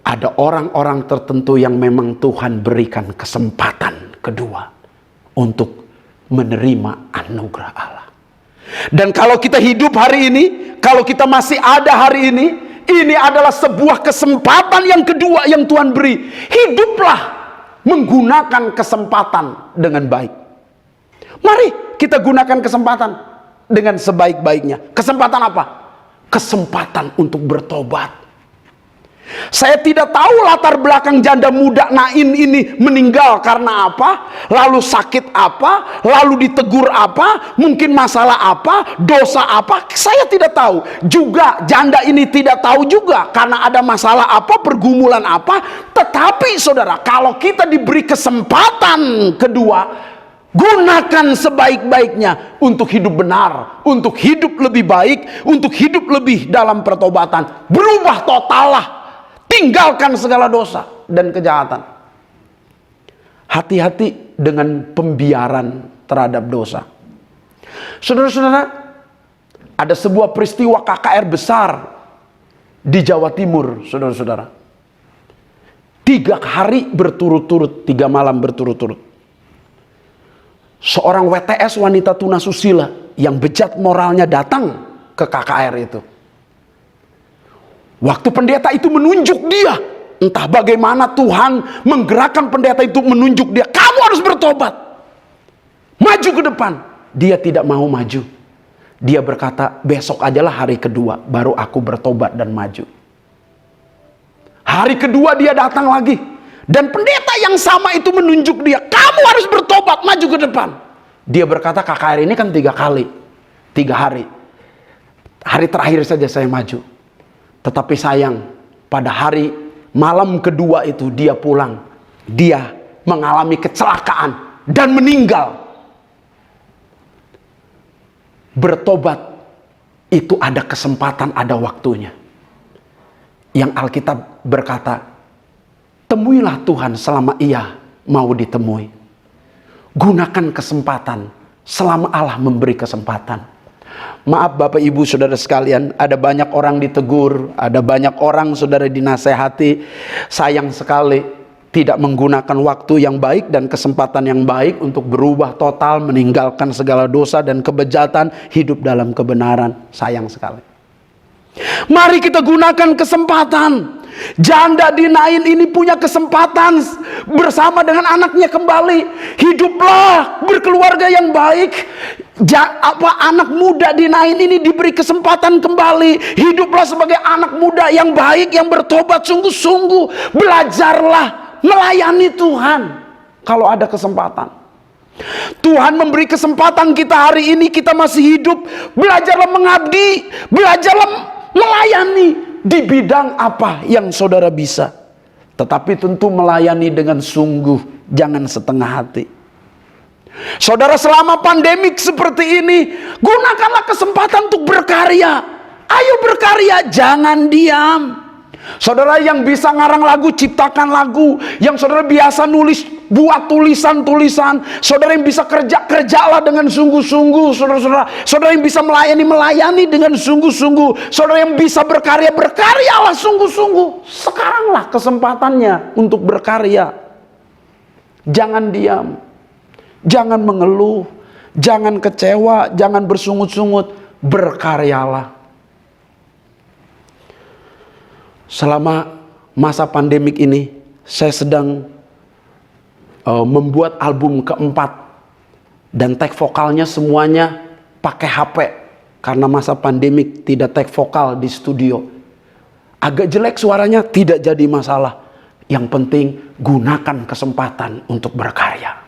Ada orang-orang tertentu yang memang Tuhan berikan kesempatan kedua untuk menerima anugerah Allah. Dan kalau kita hidup hari ini, kalau kita masih ada hari ini adalah sebuah kesempatan yang kedua yang Tuhan beri. Hiduplah menggunakan kesempatan dengan baik. Mari kita gunakan kesempatan dengan sebaik-baiknya. Kesempatan apa? Kesempatan untuk bertobat. Saya tidak tahu latar belakang janda muda Nain ini meninggal karena apa, lalu sakit apa, lalu ditegur apa, mungkin masalah apa, dosa apa, saya tidak tahu. Juga janda ini tidak tahu juga karena ada masalah apa, pergumulan apa. Tetapi saudara, kalau kita diberi kesempatan kedua, gunakan sebaik-baiknya untuk hidup benar, untuk hidup lebih baik, untuk hidup lebih dalam pertobatan. Berubah total lah. Tinggalkan segala dosa dan kejahatan. Hati-hati dengan pembiaran terhadap dosa. Saudara-saudara, ada sebuah peristiwa KKR besar di Jawa Timur, saudara-saudara. 3 hari berturut-turut, 3 malam berturut-turut. Seorang WTS wanita tunasusila yang bejat moralnya datang ke KKR itu. Waktu pendeta itu menunjuk dia, entah bagaimana Tuhan menggerakkan pendeta itu menunjuk dia, kamu harus bertobat, maju ke depan. Dia tidak mau maju. Dia berkata, besok ajalah hari kedua, baru aku bertobat dan maju. Hari kedua dia datang lagi, dan pendeta yang sama itu menunjuk dia, kamu harus bertobat, maju ke depan. Dia berkata, KKR ini kan 3 kali, 3 hari. Hari terakhir saja saya maju. Tetapi sayang, pada hari malam kedua itu dia pulang. Dia mengalami kecelakaan dan meninggal. Bertobat itu ada kesempatan, ada waktunya. Yang Alkitab berkata, temuilah Tuhan selama ia mau ditemui. Gunakan kesempatan selama Allah memberi kesempatan. Maaf Bapak Ibu Saudara sekalian, ada banyak orang ditegur, ada banyak orang saudara dinasehati. Sayang sekali tidak menggunakan waktu yang baik dan kesempatan yang baik untuk berubah total, meninggalkan segala dosa dan kebejatan, hidup dalam kebenaran. Sayang sekali. Mari kita gunakan kesempatan. Janda di Nain ini punya kesempatan bersama dengan anaknya kembali. Hiduplah berkeluarga yang baik. Anak muda di Nain ini diberi kesempatan kembali. Hiduplah sebagai anak muda yang baik, yang bertobat sungguh-sungguh. Belajarlah melayani Tuhan kalau ada kesempatan. Tuhan memberi kesempatan kita hari ini, kita masih hidup. Belajarlah mengabdi, belajarlah melayani di bidang apa yang saudara bisa. Tetapi tentu melayani dengan sungguh, jangan setengah hati. Saudara, selama pandemik seperti ini, gunakanlah kesempatan untuk berkarya. Ayo berkarya, jangan diam. Saudara yang bisa ngarang lagu, ciptakan lagu. Yang saudara biasa nulis, buat tulisan-tulisan. Saudara yang bisa kerja, kerjalah dengan sungguh-sungguh. Saudara-saudara, saudara yang bisa melayani, melayani dengan sungguh-sungguh. Saudara yang bisa berkarya, berkaryalah sungguh-sungguh. Sekaranglah kesempatannya untuk berkarya. Jangan diam, jangan mengeluh, jangan kecewa, jangan bersungut-sungut. Berkaryalah. Selama masa pandemik ini, saya sedang membuat album keempat. Dan tag vokalnya semuanya pakai HP. Karena masa pandemik tidak tag vokal di studio. Agak jelek suaranya, tidak jadi masalah. Yang penting gunakan kesempatan untuk berkarya.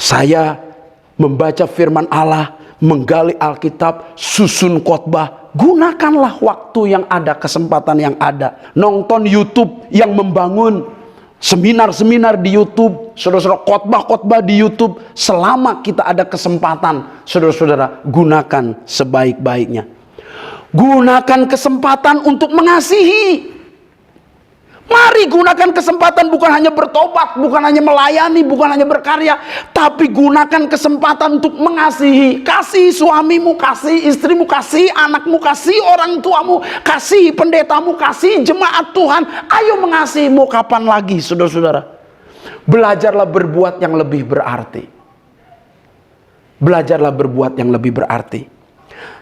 Saya membaca firman Allah, menggali Alkitab, susun khotbah. Gunakanlah waktu yang ada, kesempatan yang ada. Nonton YouTube yang membangun, seminar-seminar di YouTube, saudara-saudara, khotbah-khotbah di YouTube. Selama kita ada kesempatan, saudara-saudara, gunakan sebaik-baiknya. Gunakan kesempatan untuk mengasihi. Mari gunakan kesempatan, bukan hanya bertobat, bukan hanya melayani, bukan hanya berkarya, tapi gunakan kesempatan untuk mengasihi. Kasih suamimu, kasih istrimu, kasih anakmu, kasih orang tuamu, kasih pendetamu, kasih jemaat Tuhan. Ayo mengasihi. Mau kapan lagi, saudara-saudara? Belajarlah berbuat yang lebih berarti. Belajarlah berbuat yang lebih berarti.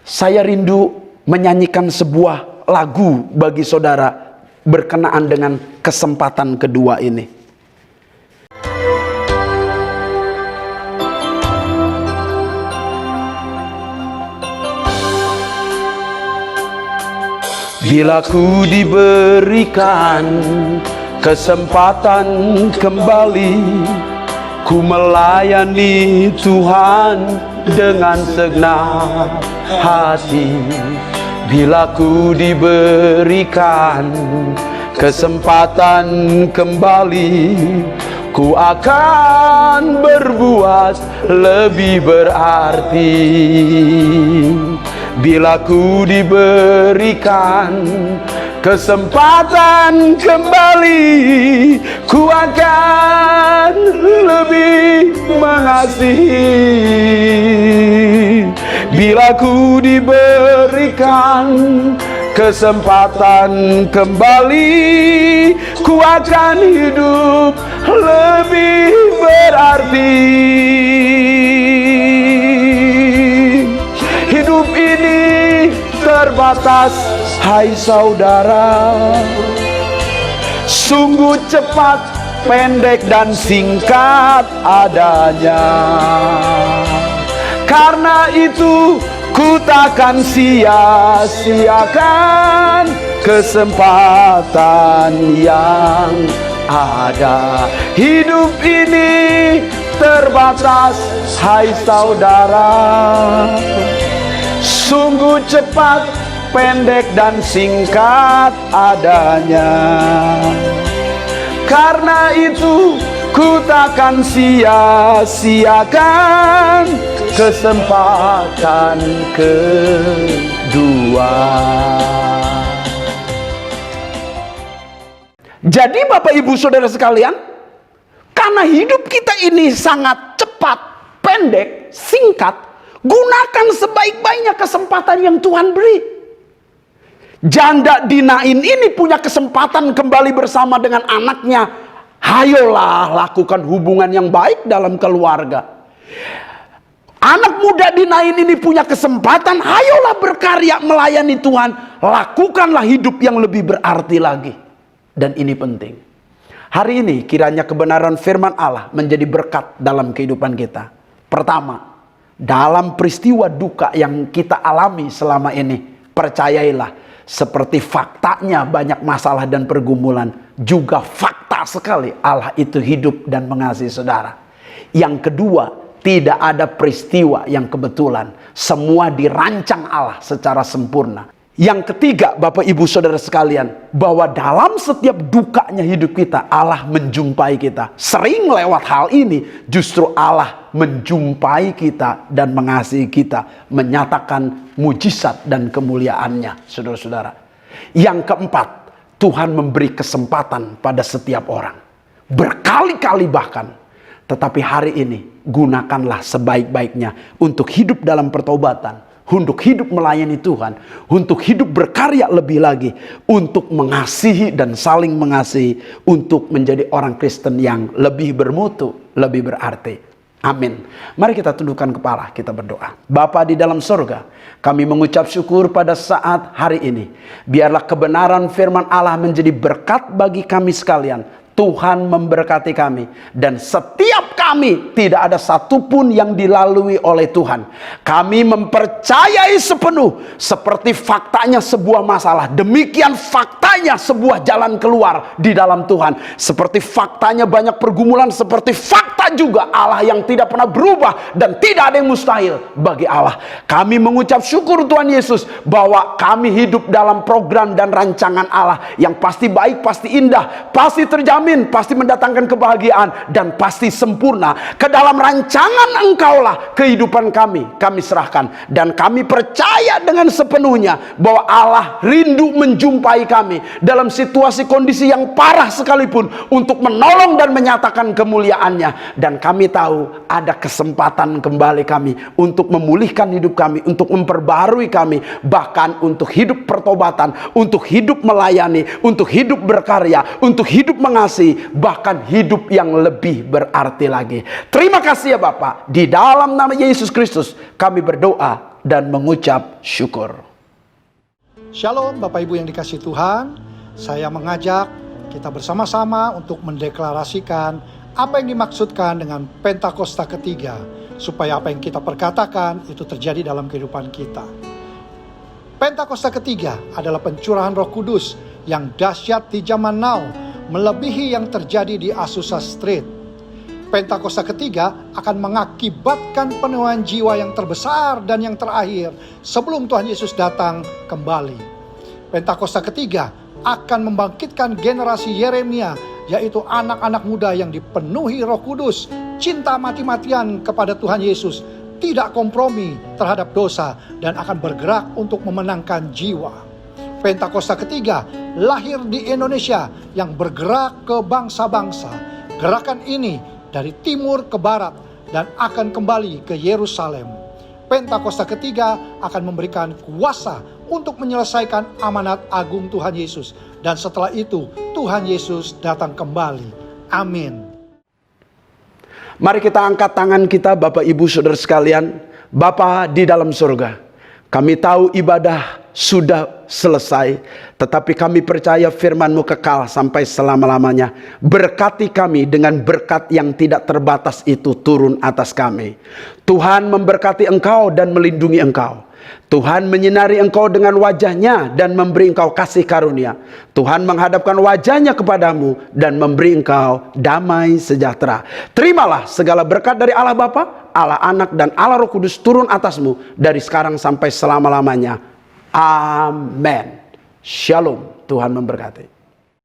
Saya rindu menyanyikan sebuah lagu bagi saudara berkenaan dengan kesempatan kedua ini. Bila ku diberikan kesempatan kembali, ku melayani Tuhan dengan segenap hati. Bila ku diberikan kesempatan kembali, ku akan berbuat lebih berarti. Bila ku diberikan kesempatan kembali, ku akan lebih mengasihi. Bila ku diberikan kesempatan kembali, ku akan hidup lebih berarti. Hidup ini terbatas, hai saudara, sungguh cepat, pendek dan singkat adanya. Karena itu ku takkan sia-siakan kesempatan yang ada. Hidup ini terbatas, hai saudara, sungguh cepat, pendek dan singkat adanya. Karena itu ku takkan sia-siakan kesempatan kedua. Jadi Bapak Ibu Saudara sekalian, karena hidup kita ini sangat cepat, pendek, singkat, gunakan sebaik-baiknya kesempatan yang Tuhan beri. Janda di Nain ini punya kesempatan kembali bersama dengan anaknya. Hayolah lakukan hubungan yang baik dalam keluarga. Anak muda di Nain ini punya kesempatan, hayolah berkarya melayani Tuhan. Lakukanlah hidup yang lebih berarti lagi. Dan ini penting. Hari ini kiranya kebenaran firman Allah menjadi berkat dalam kehidupan kita. Pertama, dalam peristiwa duka yang kita alami selama ini, percayailah, seperti faktanya banyak masalah dan pergumulan, juga fakta sekali Allah itu hidup dan mengasihi saudara. Yang kedua, tidak ada peristiwa yang kebetulan. Semua dirancang Allah secara sempurna. Yang ketiga, Bapak Ibu Saudara sekalian, bahwa dalam setiap dukanya hidup kita, Allah menjumpai kita. Sering lewat hal ini, justru Allah menjumpai kita dan mengasihi kita, menyatakan mujizat dan kemuliaannya, saudara-saudara. Yang keempat, Tuhan memberi kesempatan pada setiap orang. Berkali-kali bahkan. Tetapi hari ini, gunakanlah sebaik-baiknya untuk hidup dalam pertobatan, untuk hidup melayani Tuhan, untuk hidup berkarya lebih lagi, untuk mengasihi dan saling mengasihi, untuk menjadi orang Kristen yang lebih bermutu, lebih berarti. Amin. Mari kita tundukkan kepala, kita berdoa. Bapa di dalam surga, kami mengucap syukur pada saat hari ini. Biarlah kebenaran firman Allah menjadi berkat bagi kami sekalian. Tuhan memberkati kami, dan setiap kami tidak ada satupun yang dilalui oleh Tuhan. Kami mempercayai sepenuh, seperti faktanya sebuah masalah, demikian faktanya sebuah jalan keluar di dalam Tuhan. Seperti faktanya banyak pergumulan, seperti fakta juga Allah yang tidak pernah berubah dan tidak ada yang mustahil bagi Allah. Kami mengucap syukur Tuhan Yesus bahwa kami hidup dalam program dan rancangan Allah yang pasti baik, pasti indah, pasti terjamin, pasti mendatangkan kebahagiaan, dan pasti sempurna. Ke dalam rancangan Engkaulah kehidupan kami serahkan. Dan kami percaya dengan sepenuhnya bahwa Allah rindu menjumpai kami dalam situasi kondisi yang parah sekalipun, untuk menolong dan menyatakan kemuliaannya. Dan kami tahu ada kesempatan kembali kami untuk memulihkan hidup kami, untuk memperbarui kami, bahkan untuk hidup pertobatan, untuk hidup melayani, untuk hidup berkarya, untuk hidup mengasihi, bahkan hidup yang lebih berarti lagi. Terima kasih ya Bapak. Di dalam nama Yesus Kristus kami berdoa dan mengucap syukur. Shalom Bapak Ibu yang dikasihi Tuhan. Saya mengajak kita bersama-sama untuk mendeklarasikan apa yang dimaksudkan dengan Pentakosta ketiga, supaya apa yang kita perkatakan itu terjadi dalam kehidupan kita. Pentakosta ketiga adalah pencurahan Roh Kudus yang dahsyat di zaman now, melebihi yang terjadi di Azusa Street. Pentakosta ketiga akan mengakibatkan penuhan jiwa yang terbesar dan yang terakhir sebelum Tuhan Yesus datang kembali. Pentakosta ketiga akan membangkitkan generasi Yeremia, yaitu anak-anak muda yang dipenuhi Roh Kudus, cinta mati-matian kepada Tuhan Yesus, tidak kompromi terhadap dosa, dan akan bergerak untuk memenangkan jiwa. Pentakosta ketiga lahir di Indonesia yang bergerak ke bangsa-bangsa. Gerakan ini dari timur ke barat dan akan kembali ke Yerusalem. Pentakosta ketiga akan memberikan kuasa untuk menyelesaikan amanat agung Tuhan Yesus. Dan setelah itu Tuhan Yesus datang kembali. Amin. Mari kita angkat tangan kita, Bapak Ibu Saudara sekalian. Bapa di dalam surga, kami tahu ibadah sudah selesai, tetapi kami percaya firman-Mu kekal sampai selama-lamanya. Berkati kami dengan berkat yang tidak terbatas itu turun atas kami. Tuhan memberkati Engkau dan melindungi Engkau. Tuhan menyinari engkau dengan wajahnya dan memberi engkau kasih karunia. Tuhan menghadapkan wajahnya kepadamu dan memberi engkau damai sejahtera. Terimalah segala berkat dari Allah Bapa, Allah Anak, dan Allah Roh Kudus turun atasmu dari sekarang sampai selama-lamanya. Amin. Shalom. Tuhan memberkati.